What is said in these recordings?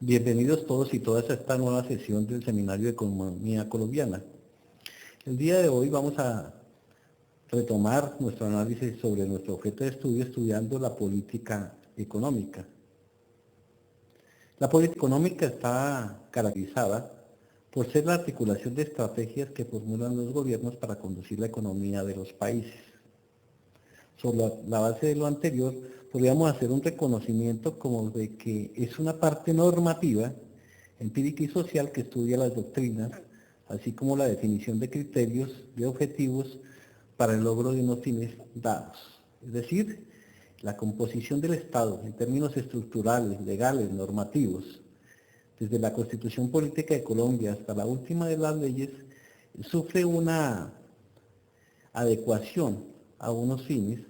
Bienvenidos todos y todas a esta nueva sesión del Seminario de Economía Colombiana. El día de hoy vamos a retomar nuestro análisis sobre nuestro objeto de estudio estudiando la política económica. La política económica está caracterizada por ser la articulación de estrategias que formulan los gobiernos para conducir la economía de los países. Sobre la base de lo anterior, podríamos hacer un reconocimiento como de que es una parte normativa, empírica y social que estudia las doctrinas, así como la definición de criterios, de objetivos para el logro de unos fines dados. Es decir, la composición del Estado en términos estructurales, legales, normativos, desde la Constitución Política de Colombia hasta la última de las leyes, sufre una adecuación a unos fines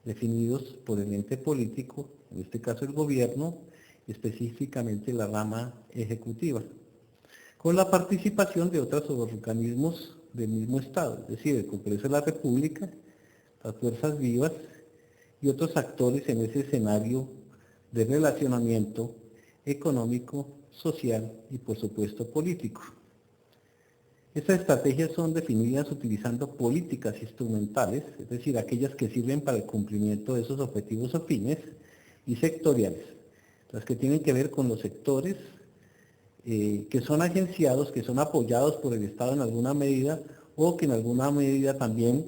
definidos por el ente político, en este caso el gobierno, específicamente la rama ejecutiva, con la participación de otros organismos del mismo Estado, es decir, el Congreso de la República, las fuerzas vivas y otros actores en ese escenario de relacionamiento económico, social y por supuesto político. Estas estrategias son definidas utilizando políticas instrumentales, es decir, aquellas que sirven para el cumplimiento de esos objetivos o fines, y sectoriales, las que tienen que ver con los sectores que son agenciados, que son apoyados por el Estado en alguna medida, o que en alguna medida también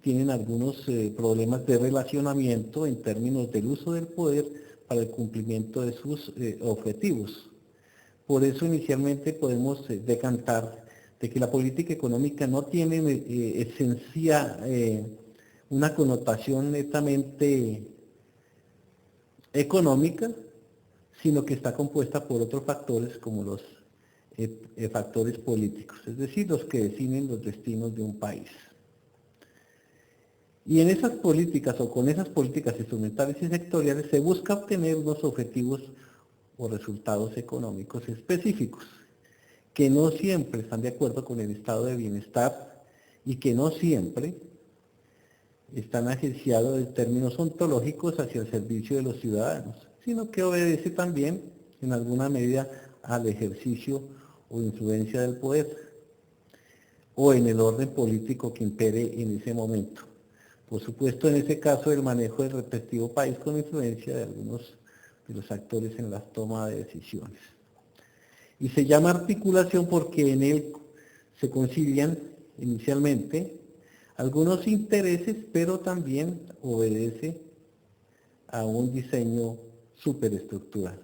tienen algunos problemas de relacionamiento en términos del uso del poder para el cumplimiento de sus objetivos. Por eso inicialmente podemos decantar de que la política económica no tiene una connotación netamente económica, sino que está compuesta por otros factores como los factores políticos, es decir, los que definen los destinos de un país. Y en esas políticas o con esas políticas instrumentales y sectoriales se busca obtener unos objetivos o resultados económicos específicos, que no siempre están de acuerdo con el estado de bienestar y que no siempre están agenciados en términos ontológicos hacia el servicio de los ciudadanos, sino que obedece también en alguna medida al ejercicio o influencia del poder o en el orden político que impere en ese momento. Por supuesto, en ese caso, el manejo del respectivo país con influencia de algunos de los actores en la toma de decisiones. Y se llama articulación porque en él se concilian inicialmente algunos intereses, pero también obedece a un diseño superestructural.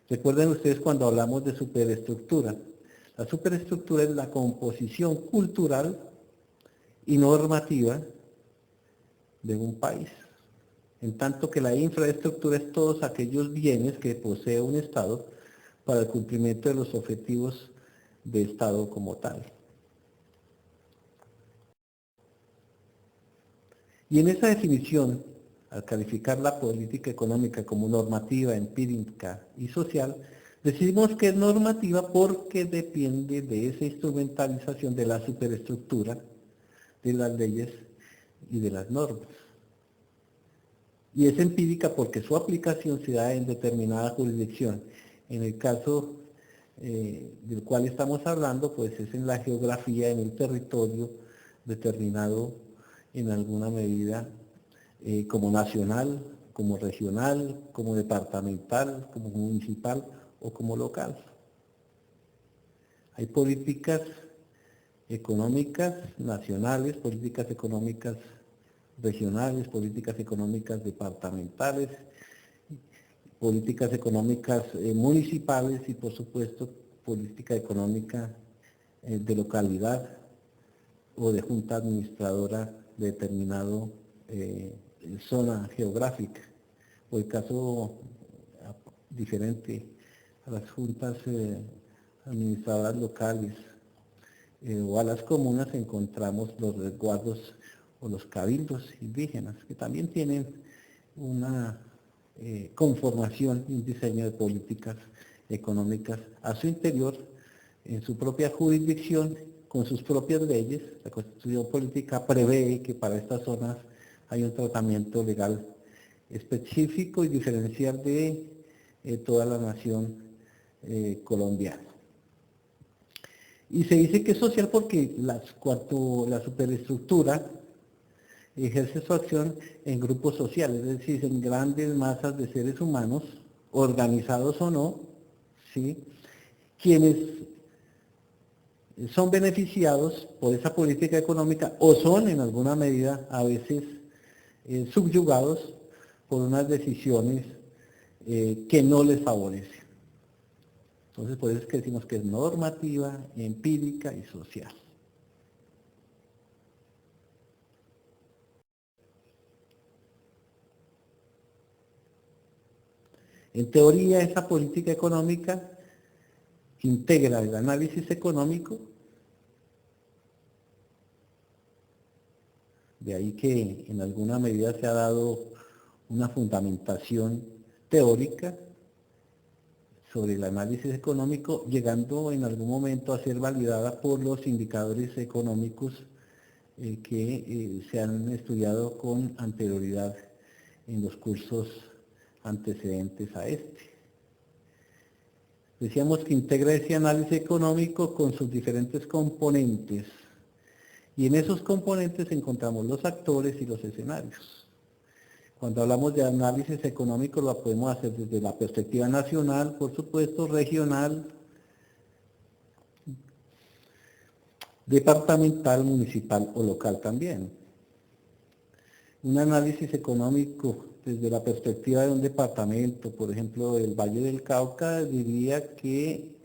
Recuerden ustedes cuando hablamos de superestructura. La superestructura es la composición cultural y normativa de un país, en tanto que la infraestructura es todos aquellos bienes que posee un Estado para el cumplimiento de los objetivos de Estado como tal. Y en esa definición, al calificar la política económica como normativa, empírica y social, decidimos que es normativa porque depende de esa instrumentalización de la superestructura, de las leyes y de las normas. Y es empírica porque su aplicación se da en determinada jurisdicción. En el caso del cual estamos hablando, pues es en la geografía, en el territorio determinado en alguna medida como nacional, como regional, como departamental, como municipal o como local. Hay políticas económicas nacionales, políticas económicas regionales, políticas económicas departamentales, políticas económicas municipales y por supuesto política económica de localidad o de junta administradora de determinado zona geográfica, o el caso diferente a las juntas administradoras locales o a las comunas encontramos los resguardos o los cabildos indígenas, que también tienen una conformación y un diseño de políticas económicas a su interior, en su propia jurisdicción, con sus propias leyes. La Constitución Política prevé que para estas zonas hay un tratamiento legal específico y diferencial de toda la nación colombiano. Y se dice que es social porque cuando la superestructura ejerce su acción en grupos sociales, es decir, en grandes masas de seres humanos, organizados o no, ¿sí? Quienes son beneficiados por esa política económica o son en alguna medida a veces subyugados por unas decisiones que no les favorecen. Entonces por eso es que decimos que es normativa, empírica y social. En teoría, esa política económica integra el análisis económico, de ahí que en alguna medida se ha dado una fundamentación teórica sobre el análisis económico, llegando en algún momento a ser validada por los indicadores económicos que se han estudiado con anterioridad en los cursos antecedentes a este. Decíamos que integra ese análisis económico con sus diferentes componentes, y en esos componentes encontramos los actores y los escenarios. Cuando hablamos de análisis económico lo podemos hacer desde la perspectiva nacional, por supuesto, regional, departamental, municipal o local también. Un análisis económico desde la perspectiva de un departamento, por ejemplo, del Valle del Cauca, diría que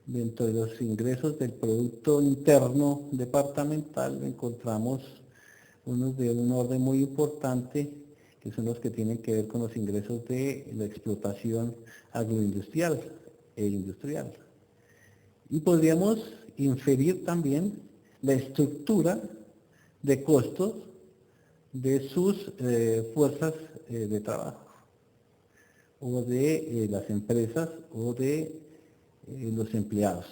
dentro de los ingresos del Producto Interno Departamental encontramos unos de un orden muy importante, que son los que tienen que ver con los ingresos de la explotación agroindustrial e industrial. Y podríamos inferir también la estructura de costos de sus fuerzas de trabajo, o de las empresas, o de los empleados.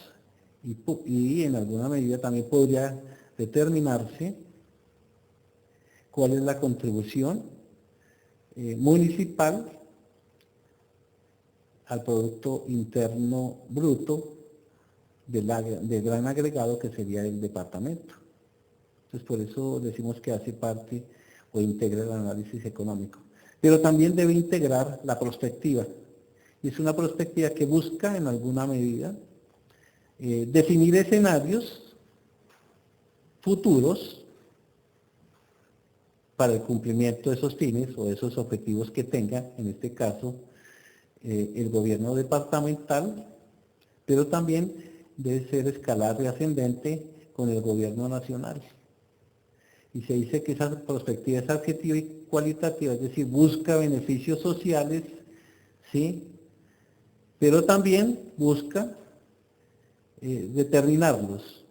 Y en alguna medida también podría determinarse cuál es la contribución municipal al Producto Interno Bruto del gran agregado que sería el departamento. Entonces por eso decimos que hace parte o integra el análisis económico. Pero también debe integrar la prospectiva. Y es una prospectiva que busca en alguna medida definir escenarios futuros para el cumplimiento de esos fines o de esos objetivos que tenga, en este caso, el gobierno departamental, pero también debe ser escalar y ascendente con el gobierno nacional. Y se dice que esa perspectiva es adjetiva y cualitativa, es decir, busca beneficios sociales, ¿sí? Pero también busca determinarlos.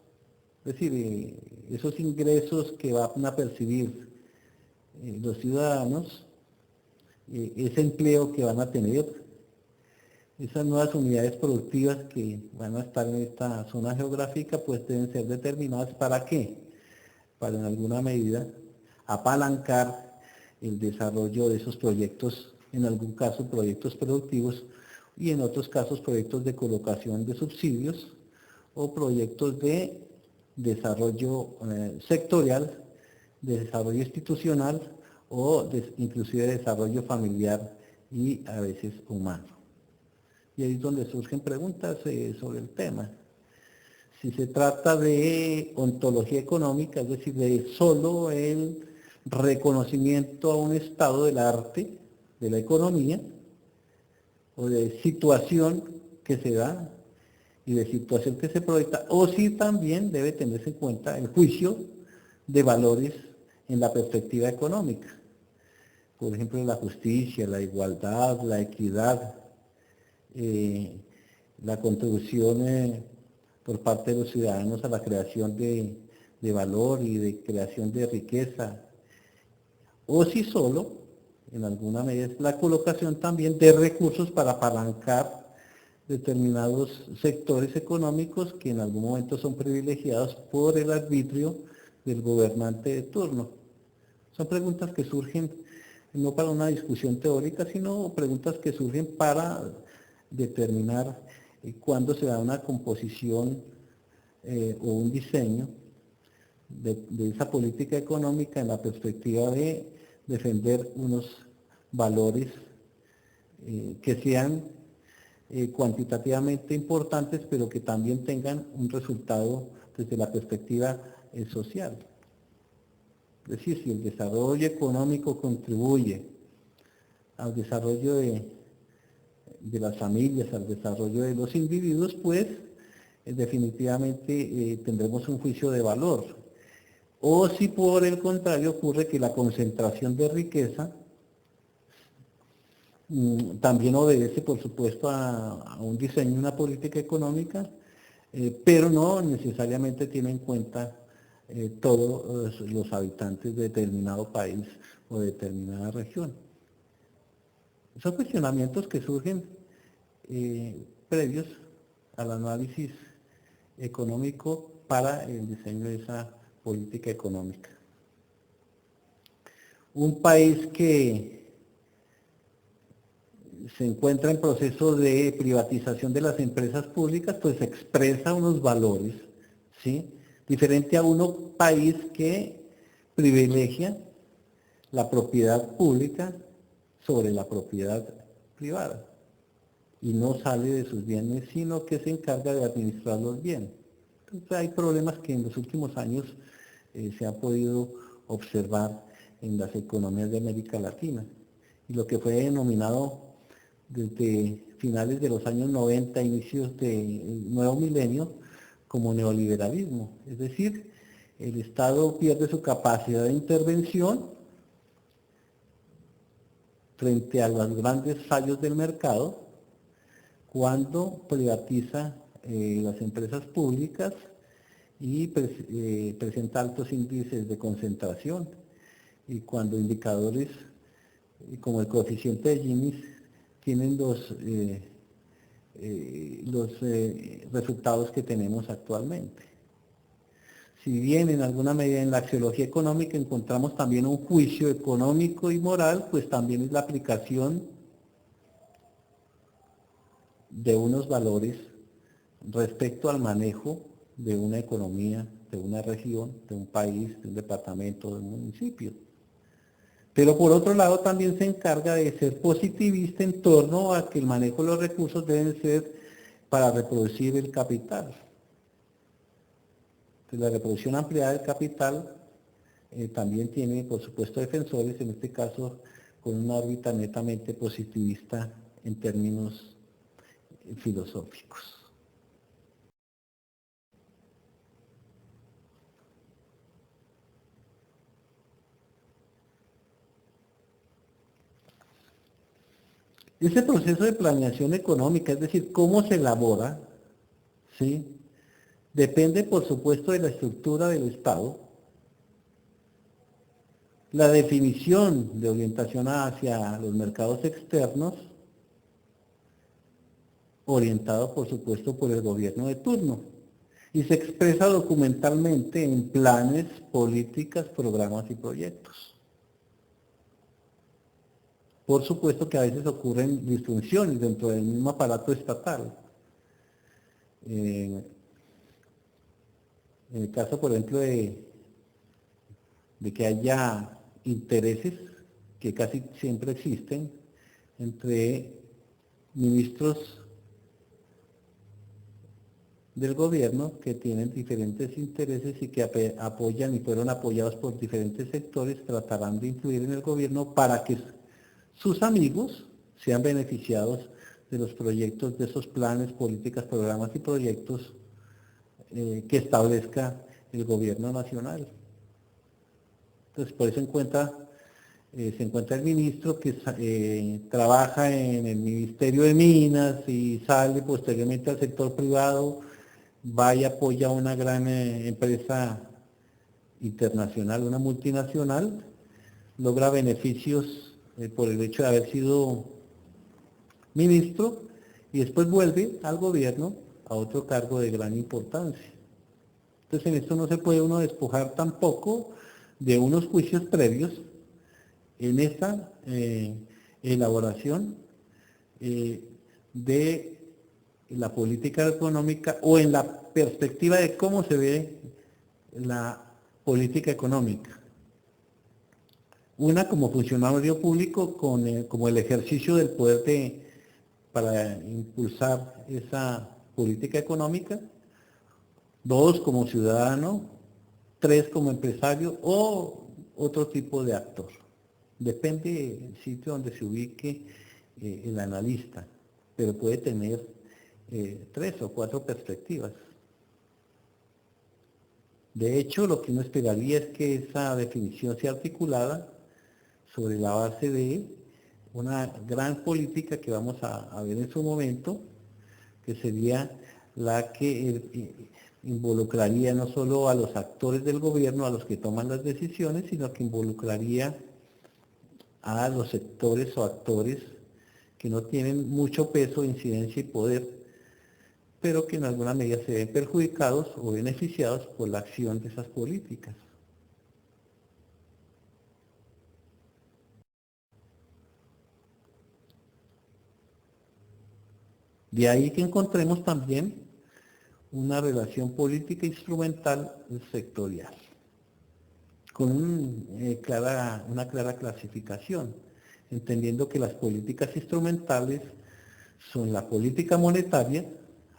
Es decir, esos ingresos que van a percibir los ciudadanos, ese empleo que van a tener, esas nuevas unidades productivas que van a estar en esta zona geográfica, pues deben ser determinadas ¿para qué? Para en alguna medida apalancar el desarrollo de esos proyectos, en algún caso proyectos productivos y en otros casos proyectos de colocación de subsidios o proyectos de desarrollo sectorial, de desarrollo institucional o inclusive de desarrollo familiar y a veces humano. Y ahí es donde surgen preguntas sobre el tema. Si se trata de ontología económica, es decir, de solo el reconocimiento a un estado del arte, de la economía, o de situación que se da y de situación que se proyecta, o si también debe tenerse en cuenta el juicio de valores en la perspectiva económica. Por ejemplo, la justicia, la igualdad, la equidad, la contribución por parte de los ciudadanos a la creación de valor y de creación de riqueza, o si solo, en alguna medida, es la colocación también de recursos para apalancar determinados sectores económicos que en algún momento son privilegiados por el arbitrio del gobernante de turno. Son preguntas que surgen no para una discusión teórica, sino preguntas que surgen para determinar cuando se da una composición o un diseño de esa política económica en la perspectiva de defender unos valores que sean cuantitativamente importantes, pero que también tengan un resultado desde la perspectiva social. Es decir, si el desarrollo económico contribuye al desarrollo de las familias, al desarrollo de los individuos, pues definitivamente tendremos un juicio de valor. O si por el contrario ocurre que la concentración de riqueza también obedece, por supuesto, a un diseño, una política económica, pero no necesariamente tiene en cuenta todos los habitantes de determinado país o de determinada región. Son cuestionamientos que surgen previos al análisis económico para el diseño de esa política económica. Un país que se encuentra en proceso de privatización de las empresas públicas, pues expresa unos valores, ¿sí? Diferente a un país que privilegia la propiedad pública sobre la propiedad privada y no sale de sus bienes, sino que se encarga de administrarlos bien. Entonces hay problemas que en los últimos años se han podido observar en las economías de América Latina. Y lo que fue denominado desde finales de los años 90, inicios del nuevo milenio, como neoliberalismo. Es decir, el Estado pierde su capacidad de intervención frente a los grandes fallos del mercado cuando privatiza las empresas públicas y presenta altos índices de concentración, y cuando indicadores como el coeficiente de Gini tienen los resultados que tenemos actualmente. Si bien en alguna medida en la axiología económica encontramos también un juicio económico y moral, pues también es la aplicación de unos valores respecto al manejo de una economía, de una región, de un país, de un departamento, de un municipio. Pero por otro lado también se encarga de ser positivista en torno a que el manejo de los recursos deben ser para reproducir el capital. Entonces, la reproducción ampliada del capital también tiene, por supuesto, defensores, en este caso con una órbita netamente positivista en términos filosóficos. Ese proceso de planeación económica, es decir, cómo se elabora, ¿sí? Depende, por supuesto, de la estructura del Estado, la definición de orientación hacia los mercados externos, orientado, por supuesto, por el gobierno de turno, y se expresa documentalmente en planes, políticas, programas y proyectos. Por supuesto que a veces ocurren disfunciones dentro del mismo aparato estatal. En el caso, por ejemplo, de que haya intereses, que casi siempre existen, entre ministros del gobierno que tienen diferentes intereses y que apoyan y fueron apoyados por diferentes sectores, tratarán de influir en el gobierno para que sus amigos sean beneficiados de los proyectos, de esos planes, políticas, programas y proyectos que establezca el gobierno nacional. Entonces, por eso se encuentra el ministro que trabaja en el Ministerio de Minas y sale posteriormente al sector privado, va y apoya a una gran empresa internacional, una multinacional, logra beneficios por el hecho de haber sido ministro y después vuelve al gobierno a otro cargo de gran importancia. Entonces en esto no se puede uno despojar tampoco de unos juicios previos en esta elaboración de la política económica o en la perspectiva de cómo se ve la política económica. Una, como funcionario público, como el ejercicio del poder para impulsar esa política económica. Dos, como ciudadano. Tres, como empresario o otro tipo de actor. Depende del sitio donde se ubique el analista, pero puede tener 3 o 4 perspectivas. De hecho, lo que uno esperaría es que esa definición sea articulada sobre la base de una gran política que vamos a ver en su momento, que sería la que involucraría no solo a los actores del gobierno, a los que toman las decisiones, sino que involucraría a los sectores o actores que no tienen mucho peso, incidencia y poder, pero que en alguna medida se ven perjudicados o beneficiados por la acción de esas políticas. De ahí que encontremos también una relación política instrumental sectorial, con una clara clasificación, entendiendo que las políticas instrumentales son la política monetaria,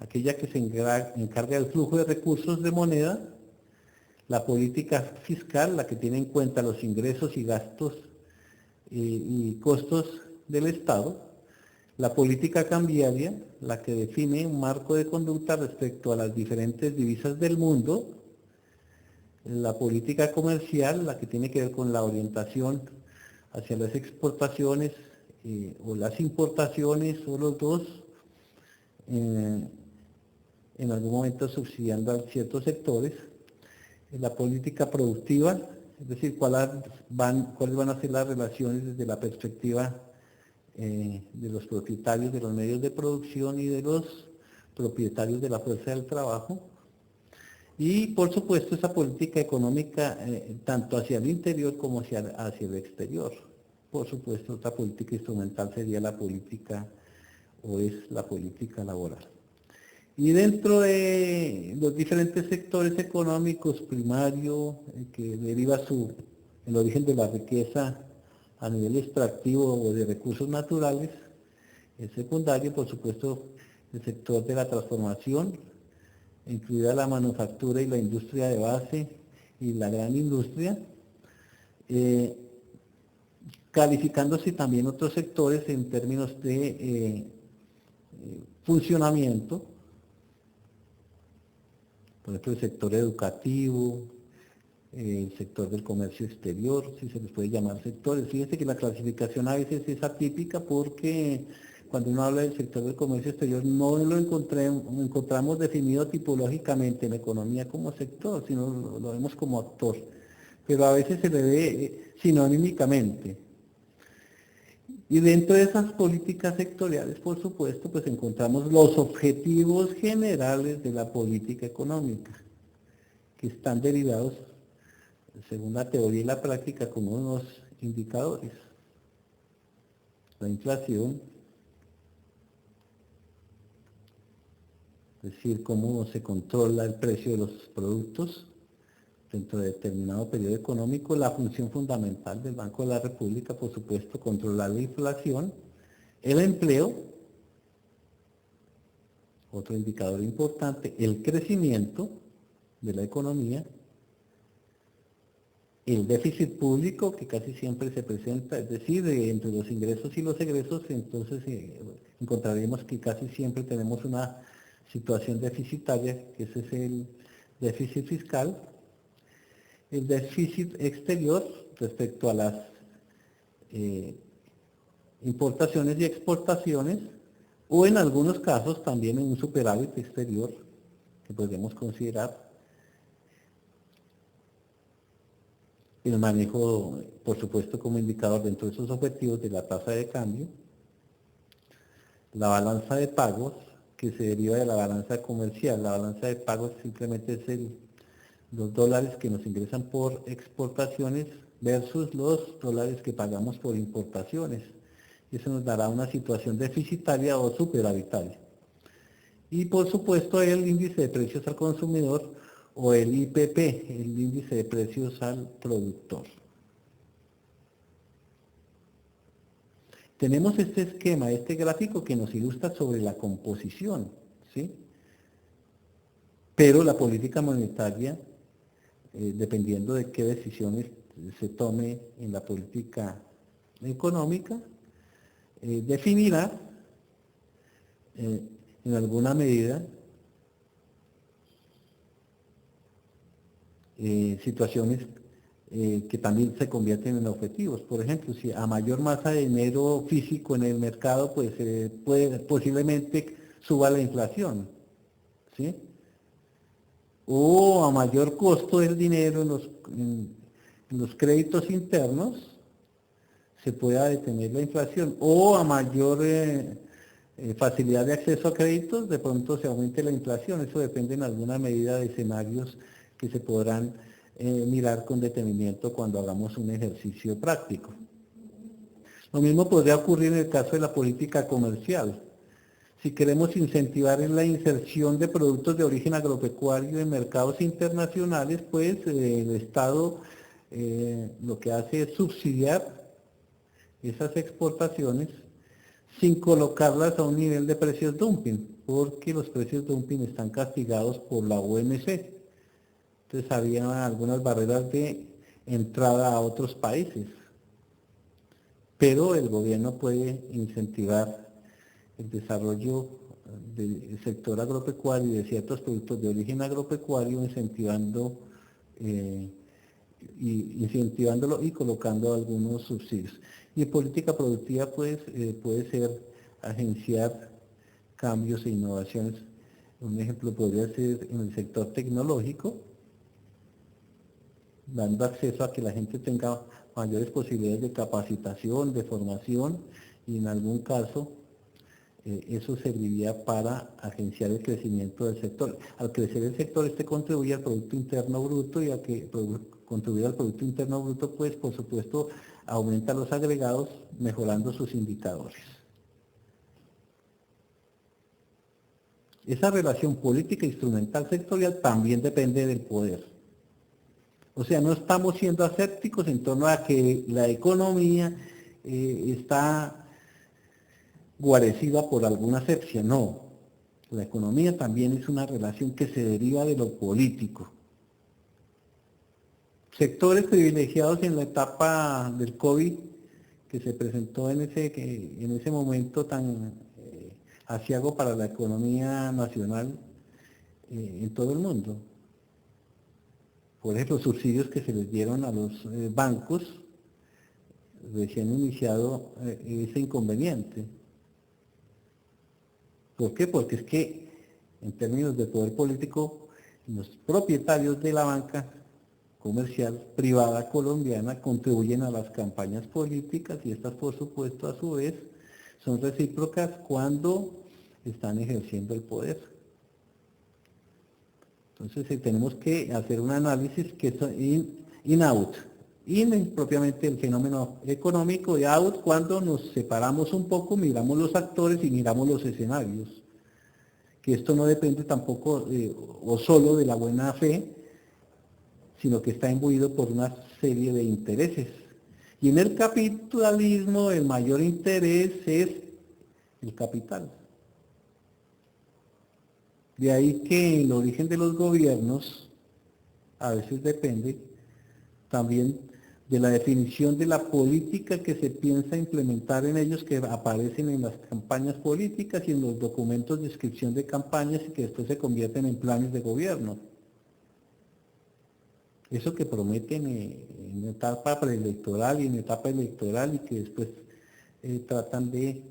aquella que se encarga del flujo de recursos de moneda, la política fiscal, la que tiene en cuenta los ingresos y gastos y costos del Estado, la política cambiaria, la que define un marco de conducta respecto a las diferentes divisas del mundo, la política comercial, la que tiene que ver con la orientación hacia las exportaciones o las importaciones, o los dos, en algún momento subsidiando a ciertos sectores, la política productiva, es decir, cuáles van a ser las relaciones desde la perspectiva de los propietarios de los medios de producción y de los propietarios de la fuerza del trabajo. Y por supuesto esa política económica tanto hacia el interior como hacia el exterior. Por supuesto otra política instrumental sería la política o es la política laboral. Y dentro de los diferentes sectores económicos, primario, que deriva el origen de la riqueza a nivel extractivo o de recursos naturales, el secundario, por supuesto, el sector de la transformación, incluida la manufactura y la industria de base y la gran industria, calificándose también otros sectores en términos de funcionamiento, por ejemplo el sector educativo, el sector del comercio exterior, si se les puede llamar sectores. Fíjense que la clasificación a veces es atípica porque cuando uno habla del sector del comercio exterior no lo encontramos definido tipológicamente en economía como sector, sino lo vemos como actor, pero a veces se le ve sinonímicamente. Y dentro de esas políticas sectoriales, por supuesto, pues encontramos los objetivos generales de la política económica, que están derivados, según la teoría y la práctica, como unos indicadores. La inflación, es decir, cómo se controla el precio de los productos dentro de determinado periodo económico. La función fundamental del Banco de la República, por supuesto, controlar la inflación. El empleo, otro indicador importante, el crecimiento de la economía, el déficit público, que casi siempre se presenta, es decir, entre los ingresos y los egresos, entonces encontraremos que casi siempre tenemos una situación deficitaria, que ese es el déficit fiscal. El déficit exterior respecto a las importaciones y exportaciones, o en algunos casos también en un superávit exterior, que podemos considerar. El manejo, por supuesto, como indicador dentro de esos objetivos de la tasa de cambio, la balanza de pagos, que se deriva de la balanza comercial. La balanza de pagos simplemente es los dólares que nos ingresan por exportaciones versus los dólares que pagamos por importaciones. Eso nos dará una situación deficitaria o superavitaria. Y por supuesto el índice de precios al consumidor o el IPP, el índice de precios al productor. Tenemos este esquema, este gráfico que nos ilustra sobre la composición, ¿sí? Pero la política monetaria, dependiendo de qué decisiones se tome en la política económica, definirá en alguna medida situaciones que también se convierten en objetivos. Por ejemplo, si a mayor masa de dinero físico en el mercado, pues posiblemente suba la inflación, ¿sí? O a mayor costo del dinero en los créditos internos, se pueda detener la inflación, o a mayor facilidad de acceso a créditos, de pronto se aumente la inflación. Eso depende en alguna medida de escenarios que se podrán mirar con detenimiento cuando hagamos un ejercicio práctico. Lo mismo podría ocurrir en el caso de la política comercial. Si queremos incentivar en la inserción de productos de origen agropecuario en mercados internacionales, pues el Estado lo que hace es subsidiar esas exportaciones sin colocarlas a un nivel de precios dumping, porque los precios dumping están castigados por la OMC. Entonces había algunas barreras de entrada a otros países, pero el gobierno puede incentivar el desarrollo del sector agropecuario y de ciertos productos de origen agropecuario, incentivándolo y colocando algunos subsidios. Y en política productiva pues, puede ser agenciar cambios e innovaciones. Un ejemplo podría ser en el sector tecnológico, dando acceso a que la gente tenga mayores posibilidades de capacitación, de formación, y en algún caso eso serviría para agenciar el crecimiento del sector. Al crecer el sector, este contribuye al Producto Interno Bruto, y a que contribuye al Producto Interno Bruto, pues por supuesto aumenta los agregados, mejorando sus indicadores. Esa relación política instrumental sectorial también depende del poder. O sea, no estamos siendo asépticos en torno a que la economía está guarecida por alguna asepsia, no. La economía también es una relación que se deriva de lo político. Sectores privilegiados en la etapa del COVID, que se presentó en ese momento tan aciago para la economía nacional en todo el mundo. Por ejemplo, subsidios que se les dieron a los bancos recién iniciado ese inconveniente. ¿Por qué? Porque es que en términos de poder político, los propietarios de la banca comercial privada colombiana contribuyen a las campañas políticas, y estas por supuesto a su vez son recíprocas cuando están ejerciendo el poder. Entonces tenemos que hacer un análisis que es in-out. In es propiamente el fenómeno económico, y out cuando nos separamos un poco, miramos los actores y miramos los escenarios. Que esto no depende tampoco o solo de la buena fe, sino que está imbuido por una serie de intereses. Y en el capitalismo el mayor interés es el capital. De ahí que el origen de los gobiernos a veces depende también de la definición de la política que se piensa implementar en ellos, que aparecen en las campañas políticas y en los documentos de inscripción de campañas, y que después se convierten en planes de gobierno. Eso que prometen en etapa preelectoral y en etapa electoral, y que después tratan de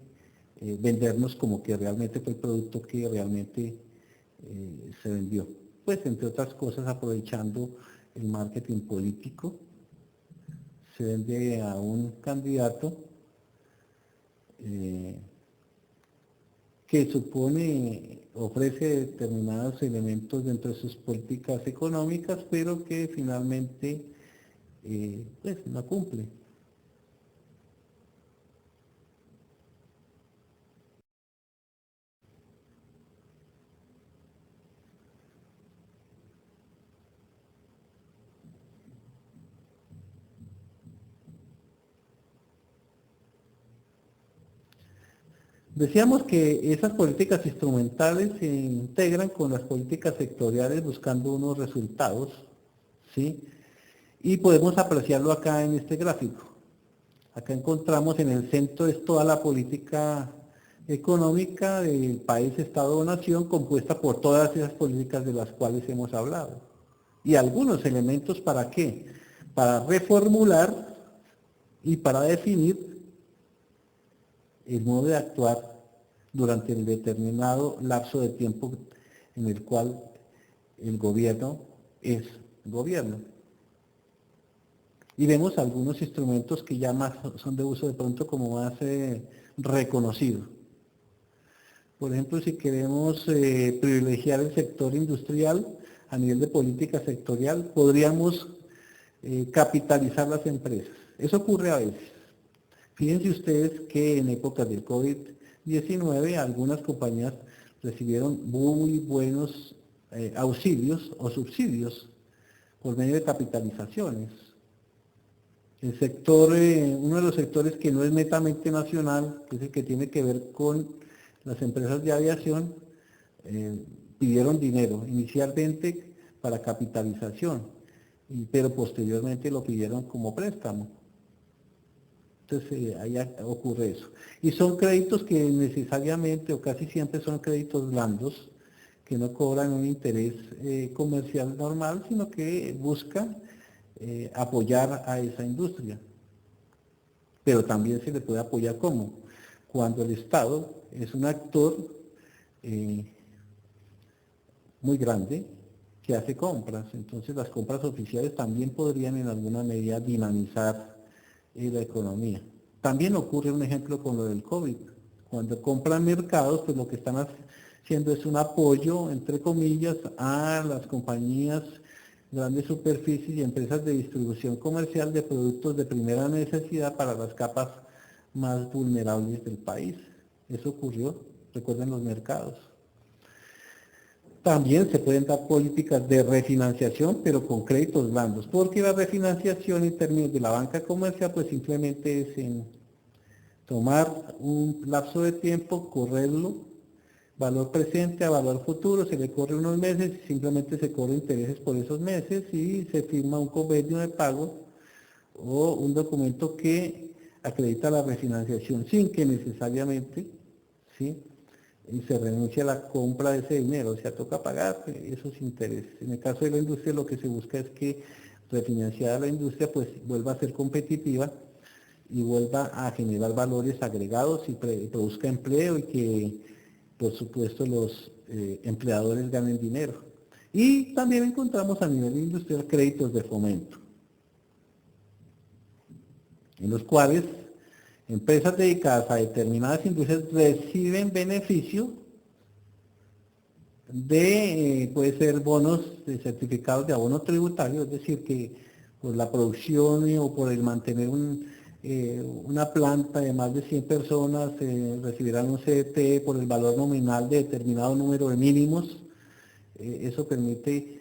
vendernos como que realmente fue el producto que realmente se vendió. Pues entre otras cosas aprovechando el marketing político, se vende a un candidato que ofrece determinados elementos dentro de sus políticas económicas, pero que finalmente pues no cumple. Decíamos que esas políticas instrumentales se integran con las políticas sectoriales buscando unos resultados, ¿sí? Y podemos apreciarlo acá en este gráfico. Acá encontramos en el centro es toda la política económica del país, estado o nación, compuesta por todas esas políticas de las cuales hemos hablado. Y algunos elementos para qué, para reformular y para definir el modo de actuar durante el determinado lapso de tiempo en el cual el gobierno es gobierno. Y vemos algunos instrumentos que ya más son de uso de pronto como más reconocido. Por ejemplo, si queremos privilegiar el sector industrial a nivel de política sectorial, podríamos capitalizar las empresas. Eso ocurre a veces. Fíjense ustedes que en épocas del COVID-19 algunas compañías recibieron muy buenos auxilios o subsidios por medio de capitalizaciones. El sector, uno de los sectores que no es netamente nacional, que es el que tiene que ver con las empresas de aviación, pidieron dinero inicialmente para capitalización, pero posteriormente lo pidieron como préstamo. Entonces ahí ocurre eso. Y son créditos que necesariamente o casi siempre son créditos blandos, que no cobran un interés comercial normal, sino que buscan apoyar a esa industria. Pero también se le puede apoyar ¿cómo? Cuando el Estado es un actor muy grande que hace compras. Entonces las compras oficiales también podrían en alguna medida dinamizar la economía. También ocurre un ejemplo con lo del COVID. Cuando compran mercados, pues lo que están haciendo es un apoyo, entre comillas, a las compañías, grandes superficies y empresas de distribución comercial de productos de primera necesidad para las capas más vulnerables del país. Eso ocurrió, recuerden los mercados. También se pueden dar políticas de refinanciación, pero con créditos blandos, porque la refinanciación en términos de la banca comercial, pues simplemente es en tomar un lapso de tiempo, correrlo, valor presente a valor futuro, se le corre unos meses, simplemente se cobra intereses por esos meses y se firma un convenio de pago o un documento que acredita la refinanciación sin que necesariamente, ¿sí?, y se renuncia a la compra de ese dinero, o sea, toca pagar esos intereses. En el caso de la industria lo que se busca es que refinanciada la industria pues vuelva a ser competitiva y vuelva a generar valores agregados y produzca empleo y que por supuesto los empleadores ganen dinero. Y también encontramos a nivel industrial créditos de fomento, en los cuales empresas dedicadas a determinadas industrias reciben beneficio de, puede ser bonos de certificados de abono tributario, es decir, que por la producción o por el mantener una planta de más de 100 personas recibirán un CDT por el valor nominal de determinado número de mínimos. Eso permite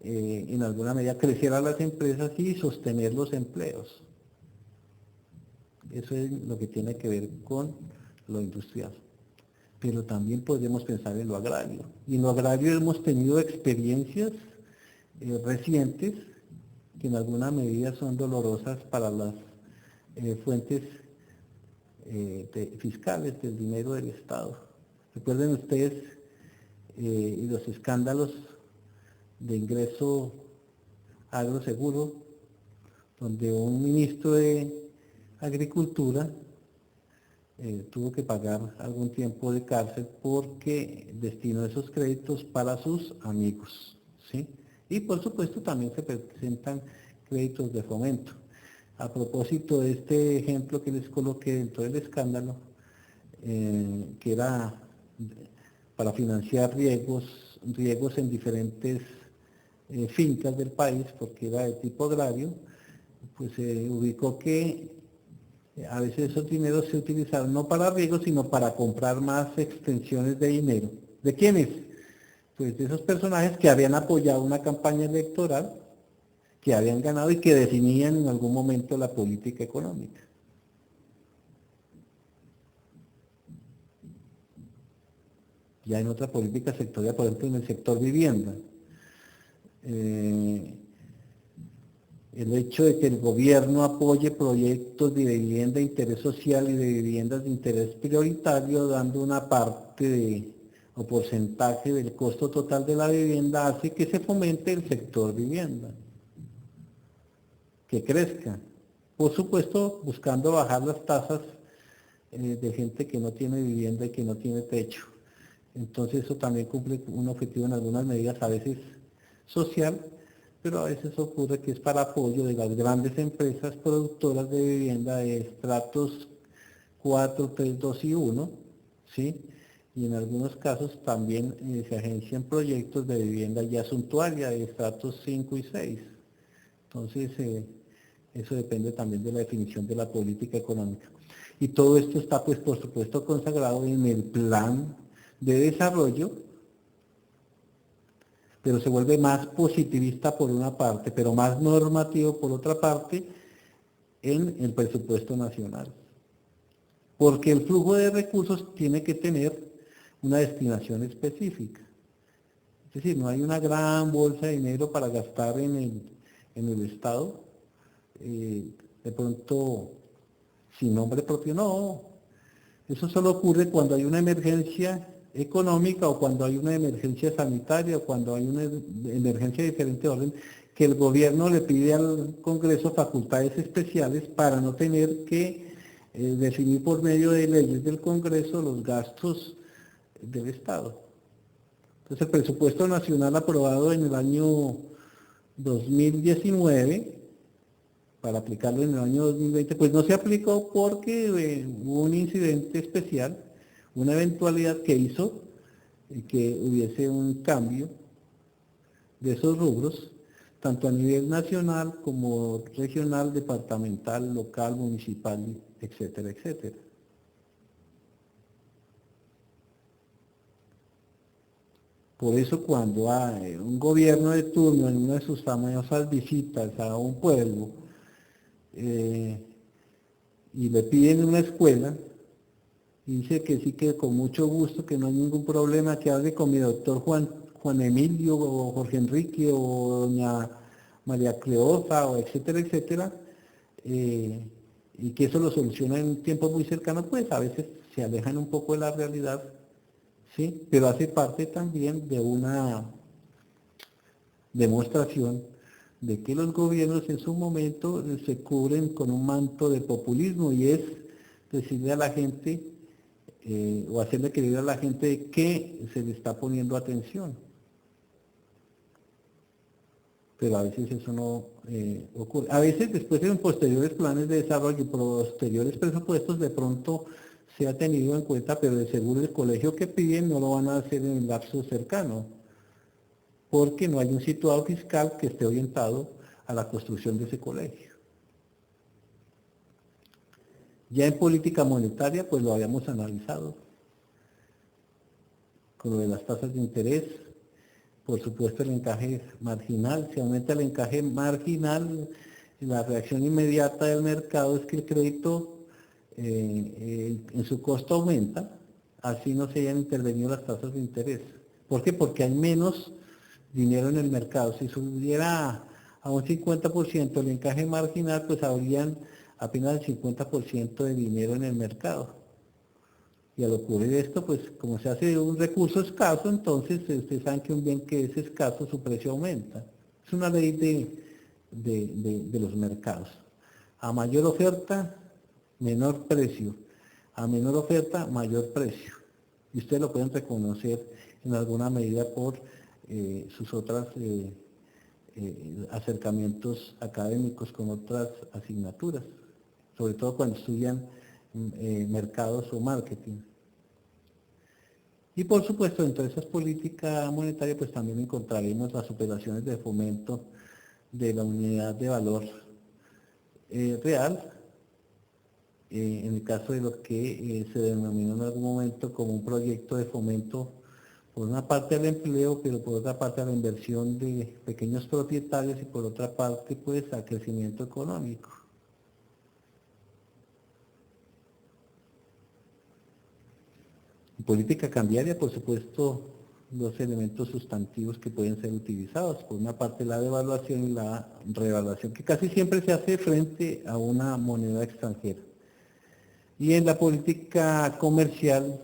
en alguna medida crecer a las empresas y sostener los empleos. Eso es lo que tiene que ver con lo industrial. Pero también podemos pensar en lo agrario. Y en lo agrario hemos tenido experiencias recientes que en alguna medida son dolorosas para las fuentes fiscales del dinero del Estado. Recuerden ustedes los escándalos de ingreso agroseguro, donde un ministro de Agricultura tuvo que pagar algún tiempo de cárcel porque destinó esos créditos para sus amigos, ¿sí? Y por supuesto también se presentan créditos de fomento. A propósito de este ejemplo que les coloqué dentro del escándalo, que era para financiar riegos en diferentes fincas del país, porque era de tipo agrario, pues se ubicó que a veces esos dineros se utilizaron no para riegos, sino para comprar más extensiones de dinero. ¿De quiénes? Pues de esos personajes que habían apoyado una campaña electoral, que habían ganado y que definían en algún momento la política económica. ya en otra política sectorial, por ejemplo en el sector vivienda. El hecho de que el gobierno apoye proyectos de vivienda de interés social y de viviendas de interés prioritario, dando una parte o porcentaje del costo total de la vivienda, hace que se fomente el sector vivienda, que crezca. Por supuesto, buscando bajar las tasas de gente que no tiene vivienda y que no tiene techo. Entonces eso también cumple un objetivo en algunas medidas, a veces social, pero a veces ocurre que es para apoyo de las grandes empresas productoras de vivienda de estratos 4, 3, 2 y 1, ¿sí? Y en algunos casos también se agencian proyectos de vivienda ya suntuaria de estratos 5 y 6. Entonces, eso depende también de la definición de la política económica. Y todo esto está, pues, por supuesto, consagrado en el plan de desarrollo, pero se vuelve más positivista por una parte, pero más normativo por otra parte, en el presupuesto nacional. Porque el flujo de recursos tiene que tener una destinación específica. Es decir, no hay una gran bolsa de dinero para gastar en el Estado, de pronto sin nombre propio, no. Eso solo ocurre cuando hay una emergencia económica o cuando hay una emergencia sanitaria o cuando hay una emergencia de diferente orden, que el gobierno le pide al Congreso facultades especiales para no tener que definir por medio de leyes del Congreso los gastos del Estado. Entonces el presupuesto nacional aprobado en el año 2019, para aplicarlo en el año 2020, pues no se aplicó porque hubo un incidente especial, una eventualidad que hizo que hubiese un cambio de esos rubros, tanto a nivel nacional como regional, departamental, local, municipal, etcétera, etcétera. Por eso cuando hay un gobierno de turno en una de sus famosas visitas a un pueblo y le piden una escuela, dice que sí, que con mucho gusto, que no hay ningún problema, que hable con mi doctor Juan Emilio o Jorge Enrique o doña María Cleofa o etcétera, etcétera, y que eso lo soluciona en un tiempo muy cercano, pues a veces se alejan un poco de la realidad, ¿sí? Pero hace parte también de una demostración de que los gobiernos en su momento se cubren con un manto de populismo y es decirle a la gente o hacerle creer a la gente que se le está poniendo atención. Pero a veces eso no ocurre. A veces después en posteriores planes de desarrollo y posteriores presupuestos de pronto se ha tenido en cuenta, pero de seguro el colegio que piden no lo van a hacer en el lapso cercano, porque no hay un situado fiscal que esté orientado a la construcción de ese colegio. Ya en política monetaria, pues lo habíamos analizado, con lo de las tasas de interés, por supuesto el encaje marginal. Si aumenta el encaje marginal, la reacción inmediata del mercado es que el crédito en su costo aumenta, así no se hayan intervenido las tasas de interés. ¿Por qué? Porque hay menos dinero en el mercado. Si subiera a un 50% el encaje marginal, pues habrían apenas el 50% de dinero en el mercado. Y al ocurrir esto, pues como se hace un recurso escaso, entonces ustedes saben que un bien que es escaso, su precio aumenta. Es una ley de los mercados. A mayor oferta, menor precio. A menor oferta, mayor precio. Y ustedes lo pueden reconocer en alguna medida por sus otras acercamientos académicos con otras asignaturas, sobre todo cuando estudian mercados o marketing. Y por supuesto, dentro de esas políticas monetarias, pues también encontraremos las operaciones de fomento de la unidad de valor real, en el caso de lo que se denominó en algún momento como un proyecto de fomento, por una parte al empleo, pero por otra parte a la inversión de pequeños propietarios y por otra parte pues al crecimiento económico. Política cambiaria, por supuesto, dos elementos sustantivos que pueden ser utilizados. Por una parte la devaluación y la revaluación, que casi siempre se hace frente a una moneda extranjera. Y en la política comercial,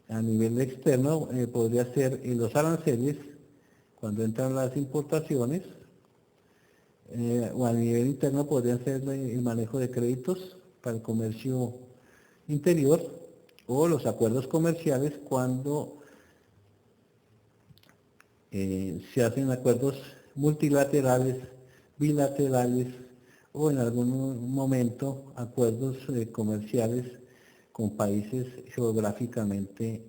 a nivel externo, podría ser los aranceles, cuando entran las importaciones, o a nivel interno podría ser el manejo de créditos para el comercio interior, o los acuerdos comerciales cuando se hacen acuerdos multilaterales, bilaterales o en algún momento acuerdos comerciales con países geográficamente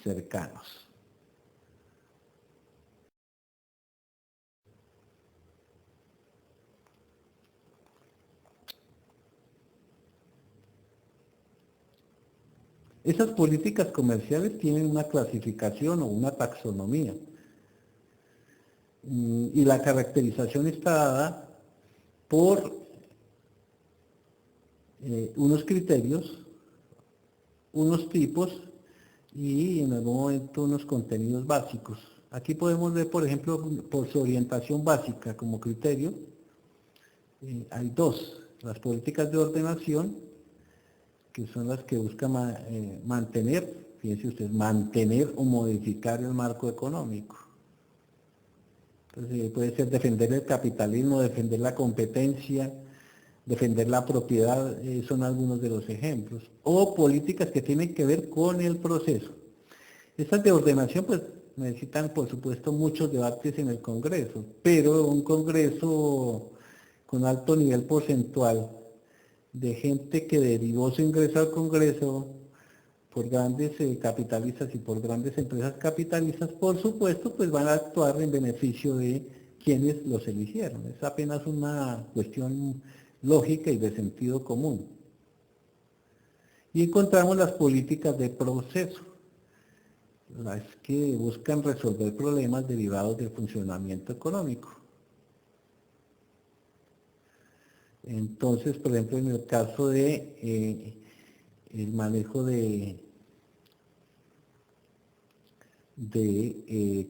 cercanos. Esas políticas comerciales tienen una clasificación o una taxonomía. Y la caracterización está dada por unos criterios, unos tipos y en algún momento unos contenidos básicos. Aquí podemos ver, por ejemplo, por su orientación básica como criterio, hay dos: las políticas de ordenación, que son las que buscan mantener, fíjense ustedes, mantener o modificar el marco económico. Entonces puede ser defender el capitalismo, defender la competencia, defender la propiedad, son algunos de los ejemplos. O políticas que tienen que ver con el proceso. Estas de ordenación pues necesitan por supuesto muchos debates en el Congreso, pero un Congreso con alto nivel porcentual de gente que derivó su ingreso al Congreso por grandes capitalistas y por grandes empresas capitalistas, por supuesto, pues van a actuar en beneficio de quienes los eligieron. Es apenas una cuestión lógica y de sentido común. Y encontramos las políticas de proceso, las que buscan resolver problemas derivados del funcionamiento económico. Entonces, por ejemplo, en el caso de el manejo de